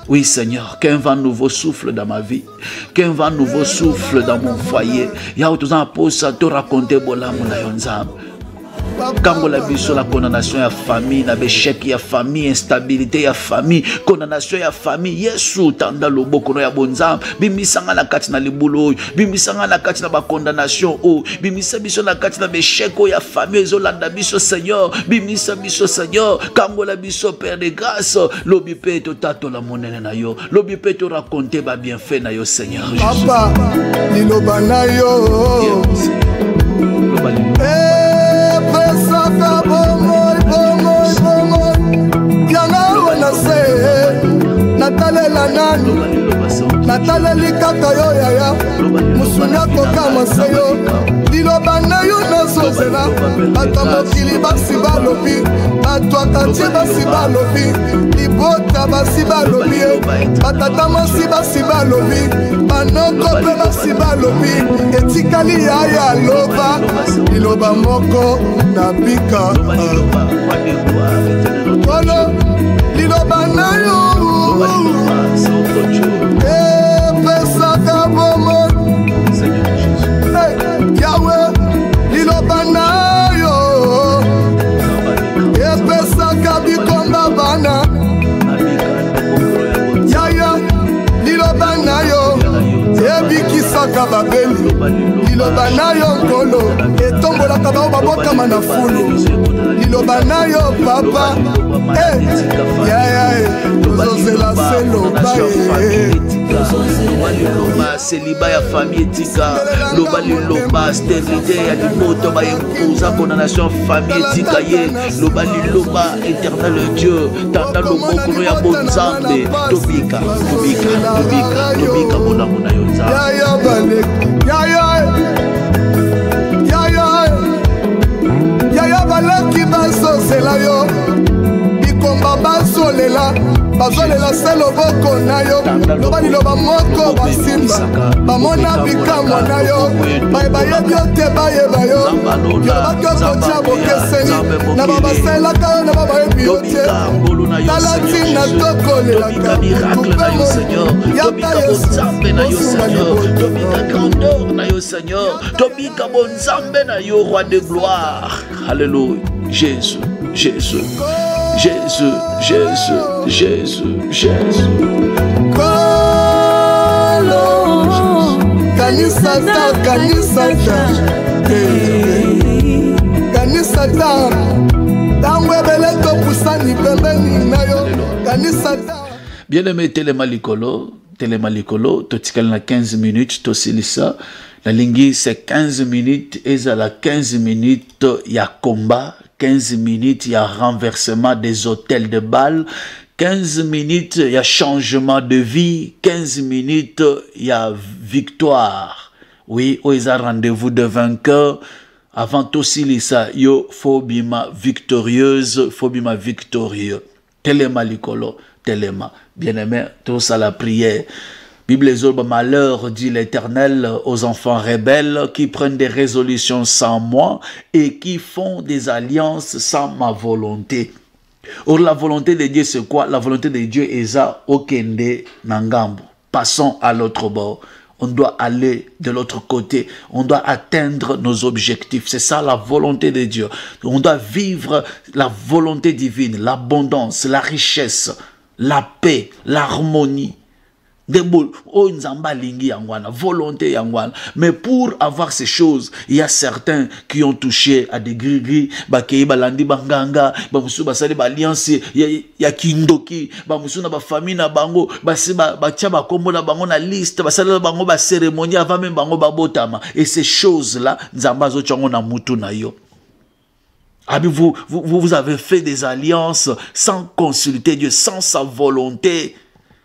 Oui Seigneur, qu'un vent nouveau souffle dans ma vie. Qu'un vent nouveau souffle dans mon foyer. Ya utuzan posa to raconter bolamu na Nzambe. Quand la biso la condamnation ya famille, na échec ya famille, instabilité ya famille, condamnation ya famille, Yesu tanda loboko no ya bonzambe, bimisanga na kati na libulo, bimisanga na kati na ba condamnation o, bimisa biso na kati na échec ya famille ezolanda biso Seigneur, bimisa biso Seigneur, quand la biso Père de grâce, lobi pe to tato la monene na yo, lobi pe to raconter ba bienfait na yo Seigneur. Papa, liloba na yo. Saka bongo Yana wana se Natalela nani Natalela kaka yo yaya Musunya koka maseyo Liloba na yo nazozela Batamokili basi balobi Batwakati basi balobi Libota basi balobi Batatamasi basi balobi Banoko pe basi balobi Etikali yaya loba Liloba moko nabika Kolo Liloba na yo esika babeli liloba na yo nkolo etombolaka bao babotama na fulu liloba na yo papa ozozela se loba loba seliba ya famille etika loba liloba stérilité ya liboto bayekoza condamnation famille etika ye loba liloba éternel Dieu tanda loboko ya bonzambe tobika bolamu na yo nzambe yaya baleki bazozela yo bikomba bazolela bazolela se loboko na yo loba liloba moko basimba bamona bikamwa na yo bayebi yo te bayeba yo yolobaki okotia bokeseni na babasalelaka yo na babayebi yo te tala ntina tokolelaka tupemo yaka yesu osunga liboto tobika bonzambe na yo roi de gloire. Alléluia. Jésus. Bien-aimé Télémalikolo, totikal na 15 minutes, tosilisa. La lingui, c'est 15 minutes, et à la 15 minutes, il y a combat, 15 minutes, il y a renversement des hôtels de Baal, 15 minutes, il y a changement de vie, 15 minutes, il y a victoire. Oui, il y a rendez-vous de vainqueur. Avant aussi, yo phobima victorieuse, phobima victorieux. Téléma likolo, téléma. Bien-aimé, tout ça la prière. Bible malheur, dit l'Éternel, aux enfants rebelles qui prennent des résolutions sans moi et qui font des alliances sans ma volonté. Or, la volonté de Dieu, c'est quoi? La volonté de Dieu est ça, okende nangambo. Passons à l'autre bord. On doit aller de l'autre côté. On doit atteindre nos objectifs. C'est ça la volonté de Dieu. On doit vivre la volonté divine, l'abondance, la richesse, la paix, l'harmonie. Volonté yangwana. Mais pour avoir ces choses, il y a certains qui ont touché à des gris-gris, bakei balandi banganga, bamusu basali ba alliance ya kindoki, bamusu na ba famille na bango, basi ba tia ba kombo na bango na liste, basali bango ba cérémonie avant même bango ba botama. Et ces choses-là, nzamba zo tchango na mutu na yo. Vous avez fait des alliances sans consulter Dieu, sans sa volonté.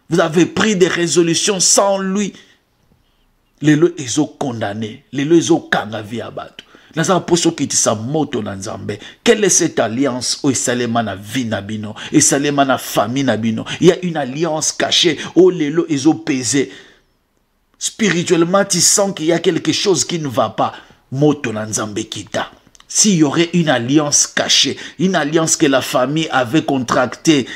Vous avez pris des résolutions sans lui. Les lois ils ont condamné. Les lois ils ont kangavi abato. Naza poso kiti sa moto na nzambe. Quelle est cette alliance o esalema na vie na bino, esalema na famille na bino? Il y a une alliance cachée. Oh les lois ils ont pesé. Spirituellement tu sens qu'il y a quelque chose qui ne va pas. Moto na nzambe kita. S'il y aurait une alliance cachée, une alliance que la famille avait contractée,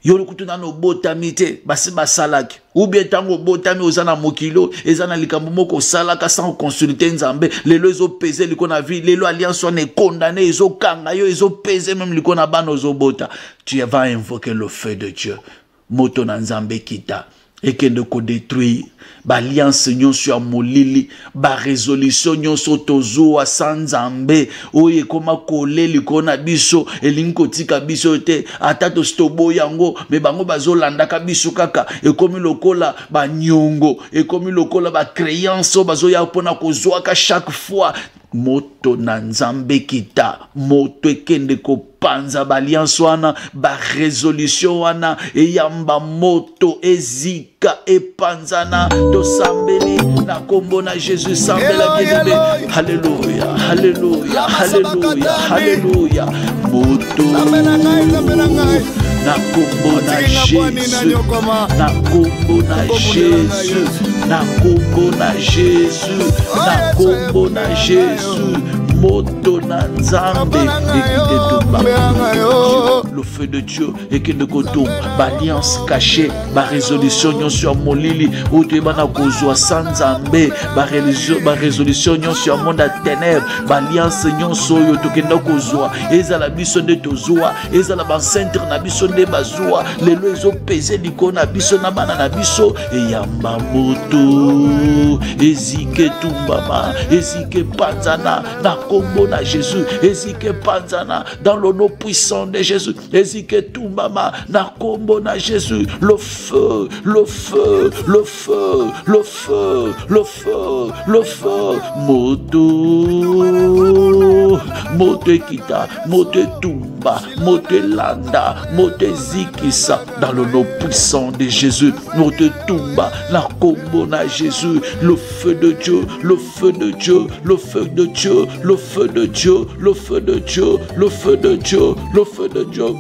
yolukutuna no botamite basi basalaki ou bien tango botami ozana mokilo ezana likambo moko salaka sans consulter nzambe lelo ezo peser likona vie lelo alliance on est condamné ezo kanga yo ezo peser même likona bana ozo bota. Tu vas invoquer le feu de Dieu moto na nzambe kita et que de ko détruire ba alliance nyonso ya molili ba résolution nyonso tozo asanzambe oye koma kole likona biso elinko tika biso te atato stobo yango me bango bazolanda ka biso kaka e komi lokola ba nyongo e komi lokola ba créance bazo ya pona kozwa ka chaque fois moto na nzambe kita moto ekende ko panza baliance wana ba résolution wana eyamba moto ezika epanzana to sambeli na kombo na Jésus sambela bien-aimé. Alléluia, alléluia, alléluia, alléluia. Moto na kombo na Jésus, na kombo na Jésus, na kombo na Jésus, na kombo na Jésus. moto na nzambe ekite tumba le feu de Dieu ekende kotumba alliance cachée ba résolution nyonso ya molili oyo bana kozwa sans nzambe ba résolution nyonso ya monde ya ténèbres ba alliance nyonso oyo tokenda kozwa ezala biso nde tozwa ezala ba centre na biso nde bazwa lelo ezopese likolo na biso na bana na biso eyamba moto ezike tumbama ezike panzana na kombo na Jésus ezike panzana dans le nom puissant de Jésus ezike tumbama na kombo na Jésus le feu le feu le feu le feu le feu le feu moto ekita moto tumba moto landa moto zikisa dans le nom puissant de Jésus moto tumba na kombo na Jésus le feu de Dieu le feu de Dieu le feu de Dieu le feu de Dieu le feu de Dieu le feu de Dieu le feu de Dieu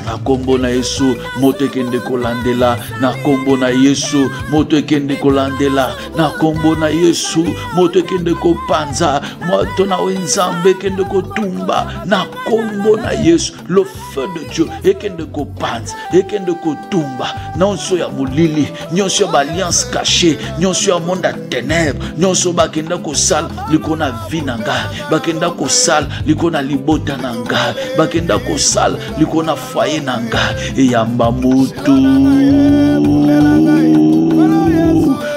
na kombo na Yesu moto kende kolandela na kombo na Yesu moto kende kolandela na kombo na Yesu moto kende kopanza moto na wenzambe kende kotumba na kombo na Yesu le feu de Dieu ekende kopanza ekende kotumba nyonso ya molili nyonso ya alliance cachée nyonso ya monde ya ténèbres nyonso bakenda kosala likona vie na ngai bakenda kosala likona libota na ngai bakenda kosala likona foyer nanga eyamba moto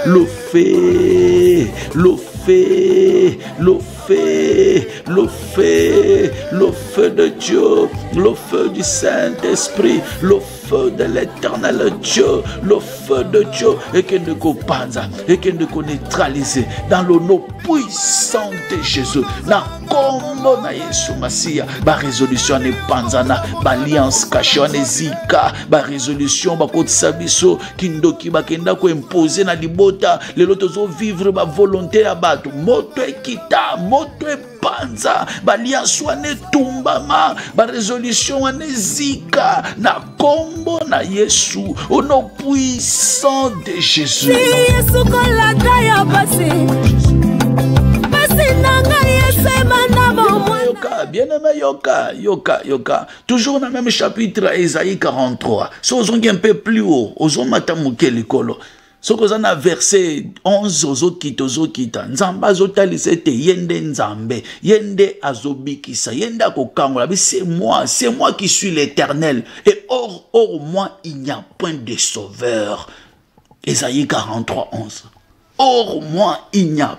le feu le feu le feu le feu le feu de Dieu le feu du Saint-Esprit le feu de l'éternel Dieu le feu de Dieu et que ne kopanza et que ne neutraliser dans le nom puissant de Jésus na kombo na Yesu Masia ba résolution ne panzana ba alliance cachée ne zika ba résolution ba kotisa biso kindoki bakenda ko imposer na libota lelo tozo vivre ba volonté ya bato moto ekita moto panza baliance wane tumbama ba résolution wane zika na kombo na Yesu au nom puissant de Jésus. Yesu kolata ya basi basi nanga Yesu manabo bien-aimé yoka toujours dans le même chapitre Isaïe 43 so ozongi un peu plus haut ozomata mukeli kolo sokozana verset 11 ozokita nzambe azotalisa ete yende nzambe yende azobikisa yende akokangola bi c'est moi qui suis l'Éternel et hors moi il n'y a point de sauveur. Isaïe 43 11. Hors moi il n'y a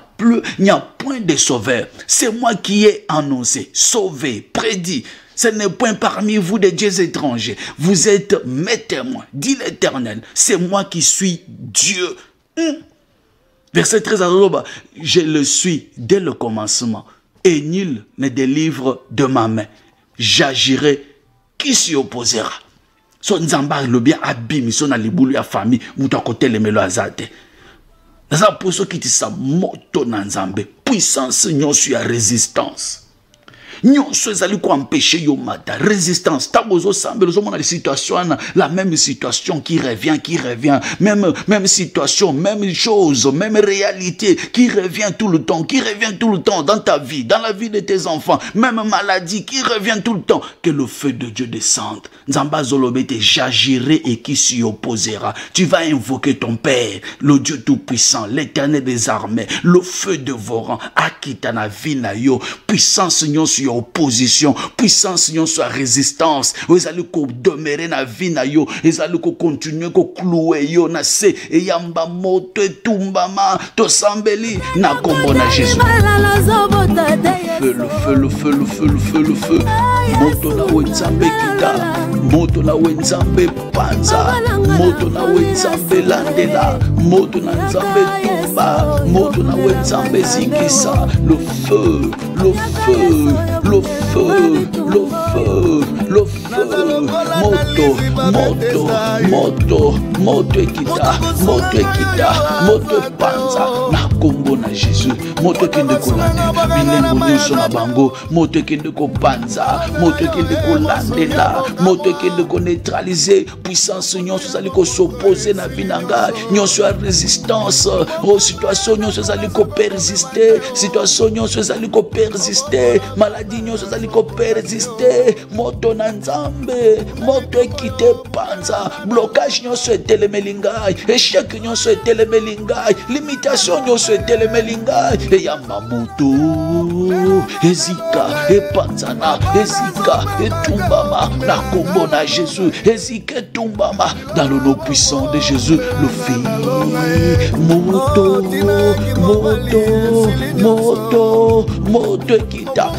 point de sauveur. C'est moi qui ai annoncé, sauvé, prédit. Ce n'est point parmi vous des dieux étrangers. Vous êtes mes témoins, dit l'Éternel. C'est moi qui suis Dieu. Verset 13 à Roba. Je le suis dès le commencement. Et nul ne délivre de ma main. J'agirai. Qui s'y opposera? Son nzamba le bien abîme, son alibulu ya famille, mouta kote le melo azate. Naza poso qui tisa moto na nzambe. Puissance nyonso ya résistance. Nyonso ezali ko empêcher yo mata résistance tabozo sambe zo mona les situations la même situation qui revient même situation même chose même réalité qui revient tout le temps dans ta vie dans la vie de tes enfants même maladie qui revient tout le temps que le feu de Dieu descende nzamba zolobete j'agirai et qui s'y opposera tu vas invoquer ton Père le Dieu tout puissant l'Éternel des armées le feu dévorant akita na vie na yo puissance nyonso opposition puissance nyonso résistance ezali ko demeurer na vie na yo ezali ko continuer ko clouer yo na se eyamba moto etumbama to sambeli na kombo na Jésus le feu moto na wenzambe kita moto na wenzambe panza moto na wenzambe landela moto na nzambe tumba moto na wenzambe zikisa le feu moto ekita moto panza na kombo na Jésus moto ekende kolanda bilembo nyonso na bango moto ekende kopanza moto ekende kolandela moto ekende koneutraliser puissance nyonso ezali s'opposer na vie na ngai nyonso ya résistance situation nyonso ezali kopersister situation nyonso ezali kopersister maladie nyonso ezali kopersister moto na Nzambe moto ekite panza blocage nyonso etelemeli ngai échec nyonso etelemeli ngai limitation nyonso etelemeli ngai eyamba moto ezika epanzana ezika etumbama na kombo na Jésus ezika etumbama dans le nom puissant de Jésus le fils moto ekita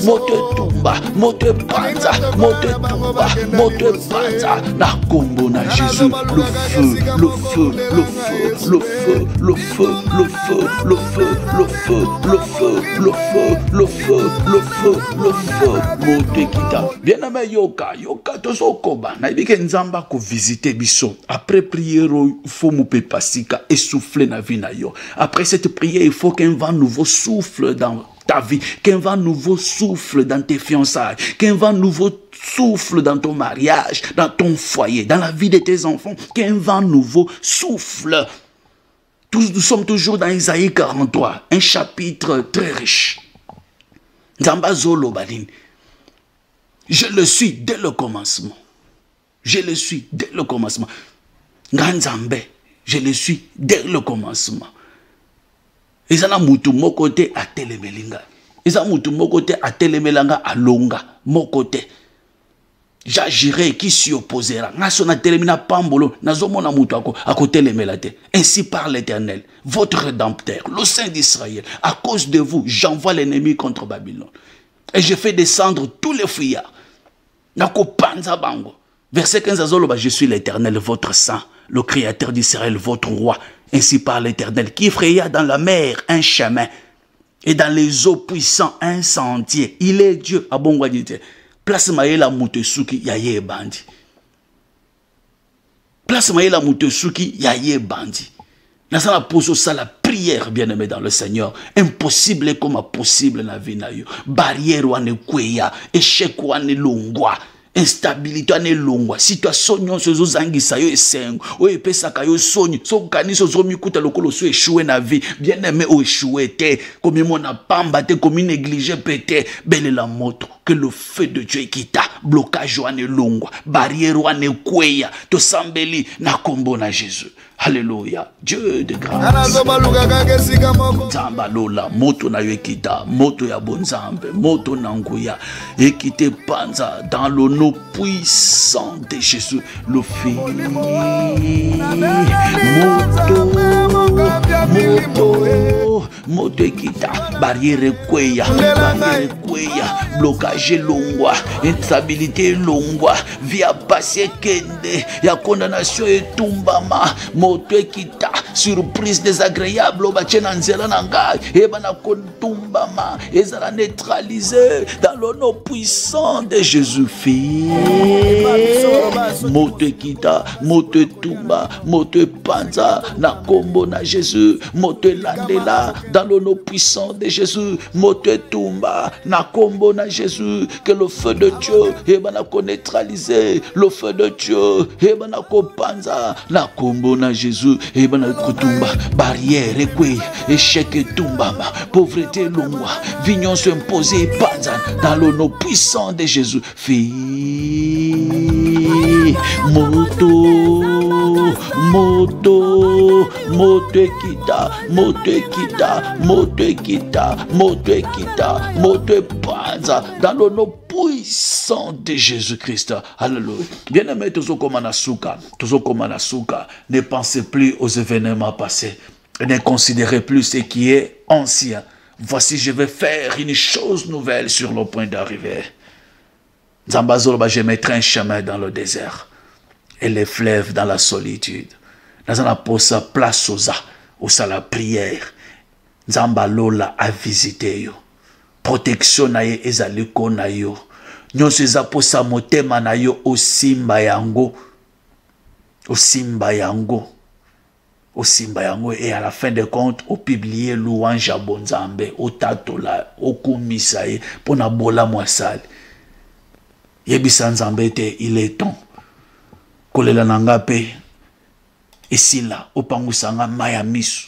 moto tumba moto panza moto tumba moto panza na kombo na Jésus le feu moto ekita bien aimé yoka tozokoba na bike Nzamba ko visiter biso après prière il faut mouper pasika essouffler na vie na yo après cette prière il faut qu'un vent nouveau souffle dans ta vie, qu'un vent nouveau souffle dans tes fiançailles, qu'un vent nouveau souffle dans ton mariage, dans ton foyer, dans la vie de tes enfants, qu'un vent nouveau souffle. Nous sommes toujours dans Isaïe 43, un chapitre très riche. Nzamba Zolo Balin. Je le suis dès le commencement. Je le suis dès le commencement. Nzambe, je le suis dès le commencement. Ezana mutu mokote a telemelinga. Ezana mutu mokote a telemelanga a longa mokote. J'agirai qui s'y opposera. Nasona telemina pambolo nazomona mutu ako telemelate. Ainsi parle l'Éternel, votre rédempteur, le Saint d'Israël. À cause de vous, j'envoie l'ennemi contre Babylone. Et je fais descendre tous les fuyards. Nako panza bango. Verset 15 azoloba, je suis l'Éternel, votre saint, le Créateur d'Israël, votre roi. Ainsi parle l'Éternel, qui fraya dans la mer un chemin et dans les eaux puissantes un sentier. Il est Dieu. Abongwa dite. Place maïla mutesuki yaye bandi. Place maïla mutesuki yaye bandi. Nasana poso ça la prière bien-aimé dans le Seigneur. Impossible comme possible na vie na yo. Barrière wane kweya, échec wane longwa. Instabilité ane longwa situation nyonso zozangisa yo esengo oyo epesaka yo soni so kanisa ozomikuta lokolo so échoué na vie bien aimé o échoué te comme mona pamba te comme négligé pété belela moto que le feu de Dieu quitta blocage ane longwa barrière ane kweya to sambeli na kombo na Jésus. Alléluia. Dieu de grâce. Nzamba lola moto na yo ekita moto ya bonzambe moto na nguya ekite panza dans le nom puissant de Jésus le Fils. Moto ekita barrière kweya blocage longwa instabilité longwa via passé kende ya condamnation etumbama moto ekita surprise désagréable obachena nzela na ngai ebana kontumbama ezala neutralisé dans le nom puissant de Jésus Fils. Moto ekita moto tumba moto panza na kombo na Jésus moto landela dans le nom puissant de Jésus moto tumba na kombo na Jésus que le feu de Dieu ebana ko neutraliser le feu de Dieu ebana ko panza na kombo na Jésus ebana ko tumba barrière ekwe échec etumbama pauvreté longwa vignon se imposer panza dans le nom puissant de Jésus Fils. Moto panza dans le nom puissant de Jésus-Christ. Alléluia. Bien-aimé, ne pensez plus aux événements passés. Ne considérez plus ce qui est ancien. Voici, je vais faire une chose nouvelle sur le point d'arriver. Zambazoloba, je mettrai un chemin dans le désert et les fleuves dans la solitude. Dans un posa place aux la prière. Zambalola a visité yo. Protection na ye ezaliko na yo. nyonso eza posa motema na yo osimba yango, osimba yango, osimba yango, et à la fin de compte au publier louange à bonzambe, au tatola, au kumisa ye pona bola mwasali. Yebisa nzambe te, il est temps kolela nanga pe esila opangusanga maya misu,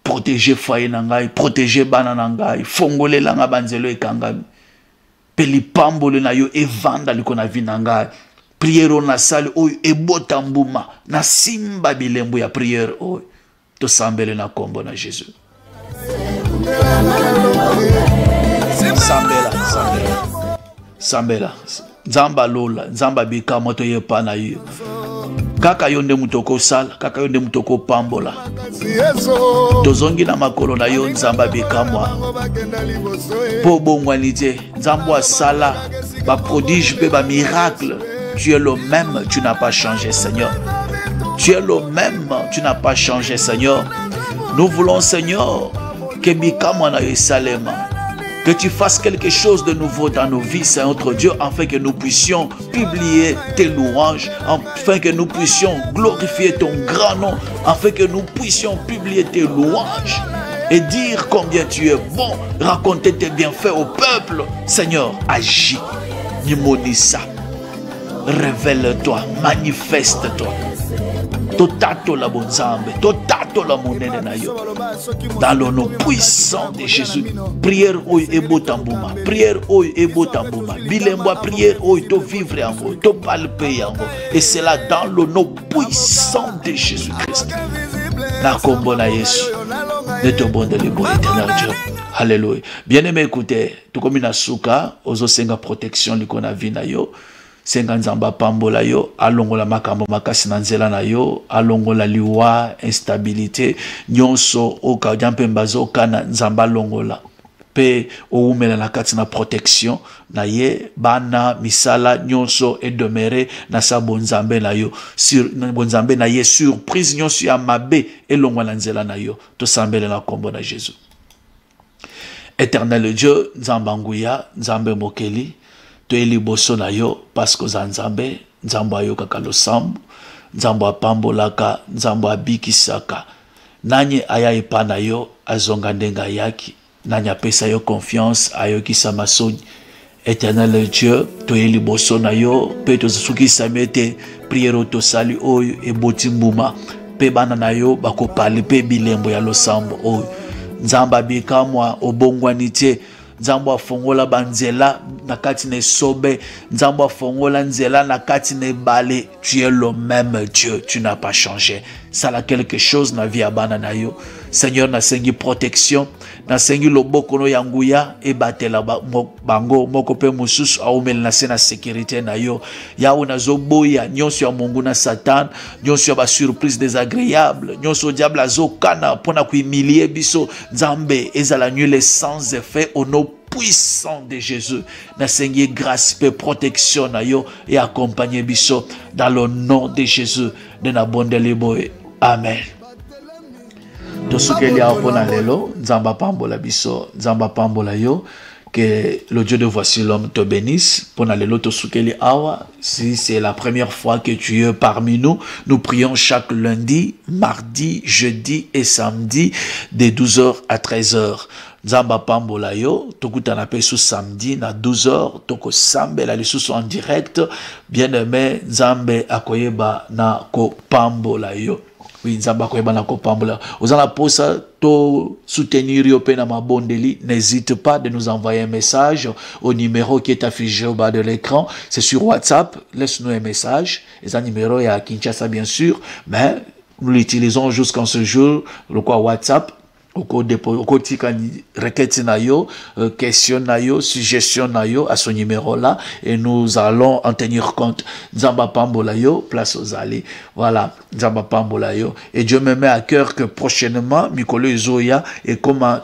protéger foyer nangai, protéger bana nangai, fongolela nga banzelo ekangami pe lipambolo na yo evanda liko na vi nangai. Prière na sali oyo ebota mbuma na simba bilembo ya prière oyo tosambele na kombo na Jésus. Sambela, sambela, sambela, nzamba lola, nzamba bika moto yepa na yo. Kaka yonde mutoko sala, kaka yonde mutoko pambola. Tozongi na makolo na yo nzamba bika mwa. Po bongwanite, nzamba sala, ba prodige pe ba miracle. Tu es le même, tu n'as pas changé, Seigneur. Tu es le même, tu n'as pas changé, Seigneur. Nous voulons, Seigneur, que tu fasses quelque chose de nouveau dans nos vies, Seigneur notre Dieu, afin que nous puissions publier tes louanges, afin que nous puissions glorifier ton grand nom, afin que nous puissions publier tes louanges et dire combien tu es bon, raconter tes bienfaits au peuple. Seigneur, agis, Nimonissa. Révèle-toi, manifeste-toi. Totato la bonzambe, totato la monene na yo. Dans le nom puissant de Jésus. Prière oy ebo tambouma, prière oy ebo tambouma. Bilemboa prière oy to vivre yango, to palper yango. Et c'est là dans le nom puissant de Jésus-Christ. Na kombo na Yesu. Ne te bonne le bon éternel Dieu. Alléluia. Bien-aimé, écoutez, tout comme une souka, ozo senga protection likona vina yo. Senga nzamba pambola yo, alongola makambo makasi na nzela na yo, alongola liwa, instabilité, nyonso oka jampe mbazo kana nzamba longola. Pe oumela na kati na protection na ye, bana misala nyonso e demere na sa bonzambe na yo, sur bonzambe na ye, surprise nyonso ya mabe e longola nzela na yo, to sambele na kombo na Jésus. Éternel Dieu, nzamba nguya, nzambe mokeli, toeli boso na yo parce que nzambe nzambe yo kaka losambu nzambe apambolaka nzambe abikisaka nanye aya epa na yo azonga ndenga yaki nanye apesa yo confiance ayokisa masoni. Éternel Dieu toeli boso na yo pe tozusukisa mete prière tosali oyo eboti mbuma pe bana na yo bakopali pe bilembo ya losambu oyo nzambe abikamwa obongwanite. Nzambo afongola banzela na kati ne sobe, nzambo afongola nzela na kati ne bale. Tu es le même Dieu, tu n'as pas changé. Ça a quelque chose na vie abana na yo. Seigneur na sengi protection, na sengi loboko no yanguya e batela bango moko pe mususu aumel na sena sécurité na yo. Ya unazo boya nyonso ya Mungu na Satan, nyonso ya ba surprise désagréable, nyonso diable azokana pona kuimilie biso nzambe ezala nul sans effet au nom puissant de Jésus. Na sengi grâce pe protection na yo et accompagner biso dans le nom de Jésus de na bondeli boy. Amen. Tosukeli apona lelo nzamba pambola biso nzamba pambola yo. Que le Dieu de Voici l'homme te bénisse. Pona lelo tosukeli awa. Si c'est la première fois que tu es parmi nous, nous prions chaque lundi, mardi, jeudi et samedi de 12h à 13h. Nzamba pambola yo, tokutana pe sous samedi na 12h, toko sambela lisusu en direct. Bien aimé, nzambe akoyeba na ko pambola yo. Oui, nzamba akoyeba na ko pambola. Ozana posa to soutenir yo pe na mabondeli, n'hésite pas de nous envoyer un message au numéro qui est affiché au bas de l'écran. C'est sur WhatsApp, laisse-nous un message. Et ça numéro est à Kinshasa bien sûr, mais nous l'utilisons jusqu'en ce jour, le quoi WhatsApp. Au quotidien, requête na yo, question na yo, suggestion na yo à ce numéro-là et nous allons en tenir compte. Nzamba pambola yo, place aux allées. Voilà, Nzamba pambola yo. Et Dieu me met à cœur que prochainement, Mikolo Zoya et comment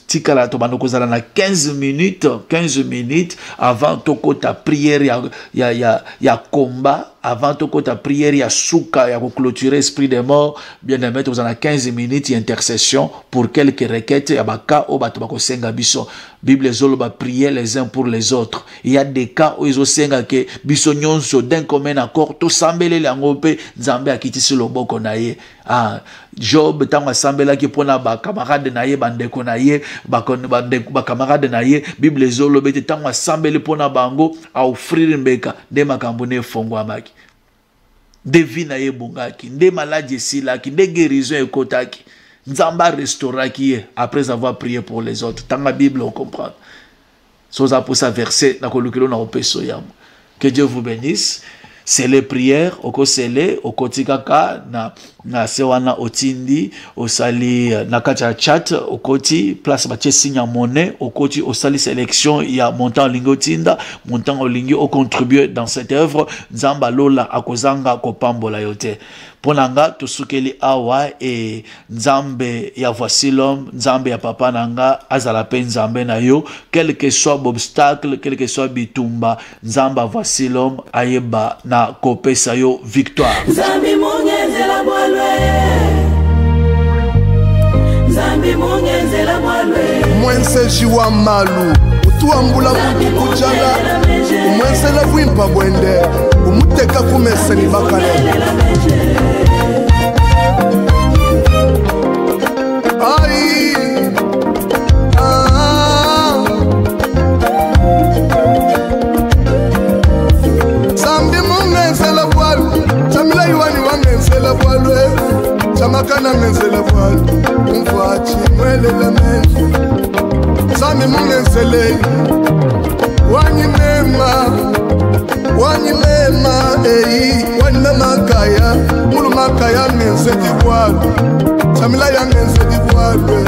tikala to banokozala na 15 minutes avant toko ta prière ya combat. Avant tout ta prière, il y a souka, il y a clôturer esprit des morts. Bien aimé, vous en avez 15 minutes d'intercession pour quelques requêtes. Il y a baka o bato bako senga biso. Bible zoloba prier les uns pour les autres. Il y a des cas où ils ont senga que bisonyonso d'un commun accord to sambele langope nzambe akitisi loboko na ye. Ah, Job tanga sambela ki pona ba camarade na ye bandeko na ye ba camarade na ye Bible zoloba te tanga sambele pona bango a offrir mbeka de makambo ne fongwa maki. De vie na ye bungaki, de maladie silaki, de guérison ekotaki. Nzamba restauraki après avoir prié pour les autres. Dans la Bible, on comprend. Soza pour sa verset, que Dieu vous bénisse. C'est les prières, oko sele, oko tikaka, na sewana otindi, osali, na kacha chat, okoti, place bache signe monnaie, okoti, osali sélection, il y a montant lingotinda, montant olingi, o contribuer dans cette œuvre, nzamba lola, akozanga, kopambola yote. Ponanga, tosukeli awa, et nzambe, ya voici l'homme, nzambe ya papa nanga, azalape nzambe na yo, quel que soit l'obstacle, quel que soit bitumba, nzamba voici l'homme, ayeba, na kopesa yo victoire. Nzambi mungenzela mwalwe, Nzambi mungenzela mwalwe, mwense jiwa malu utuambula mutu kujala umwensela bwimpa bwende umuteka kumesa ni bakale ai Nzambi mungenzela bwalu chamila yuwani wangenzela bwalu chamakana ngenzela bwalu umfachi mwelela menzi Nzambi mungenzele wanyimema wanyimema kaya mulu makaya ngenze dibwalu chamila ya ngenze dibwalu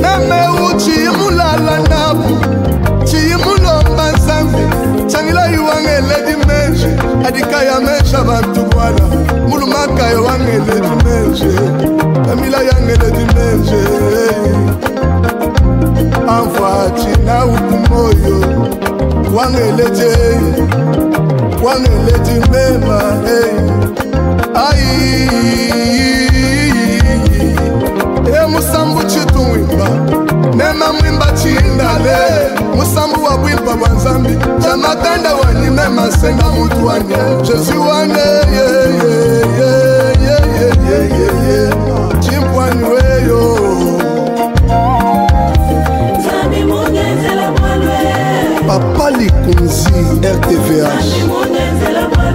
neme uchi mulala nabu chiyimulomba Nzambi changila yuwangele dimenje adikaya mesha bantu bwala mulu makaya wangele dimenje chamila yangele dimenje Anfachi na ukumoyo wangeleje mema ai musambu chitumwimba nema mwimba chindale musambu wa bwimba wa Nzambi chamakanda wani mema senga mutu wanya Jesu wane chimpwani weyo Papa Likunzi RTVH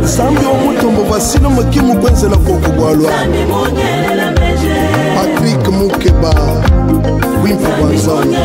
Nzambi omutombo vasino makimu kwenzela kokubwalwa Patrick Mukeba Wimpo wa Nzambi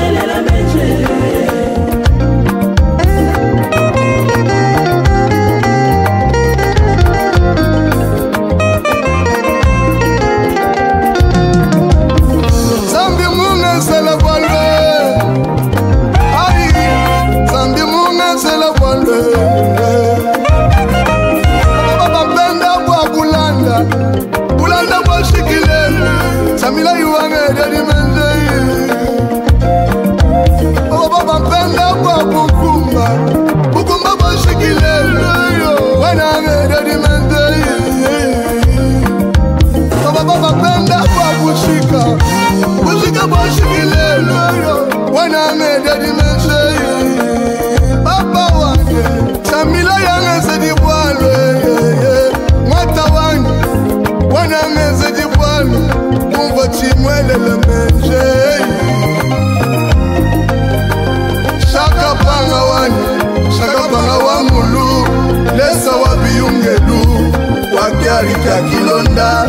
Kilonda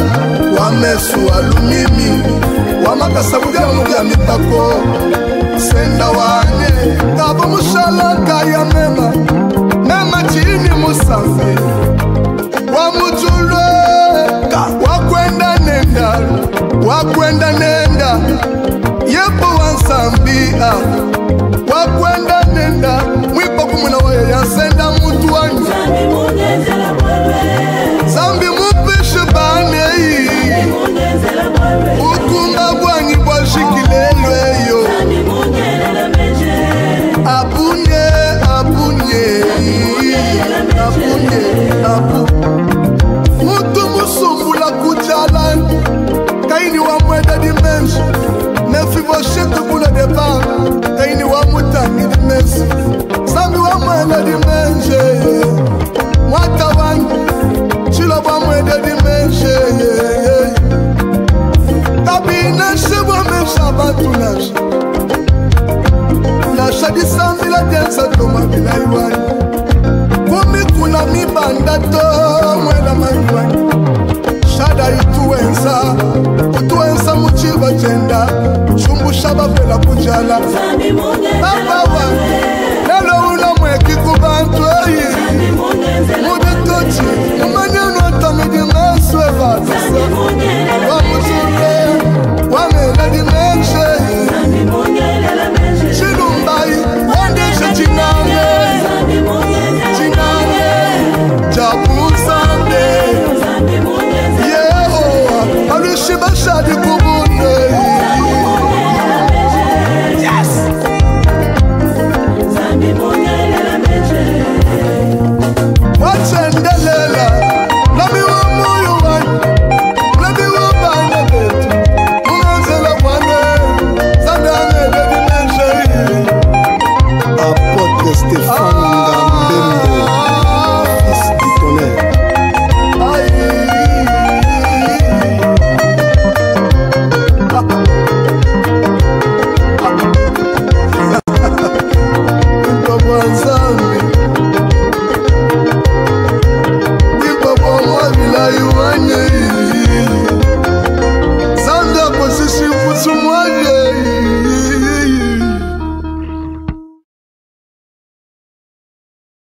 wamesu alumimi wamakasabuga muga mitako senda wane kabo mushalaka ya mema chini Musambi wamujulwe wakwenda nenda yepo Wansambi wakwenda nenda mwipo kumuna waye yasenda mutu wanyu Nzambi mupishe bane ukumba bwanyi bwa shikilelwe yo apunye mutu musumbula kujala kaini wa mweda dimension tunage na shadisambila densa toma bilaiwani kumi kuna mibanda to mwela maiwani shada ituwensa muchiva jenda chumbusha bavela kujala baba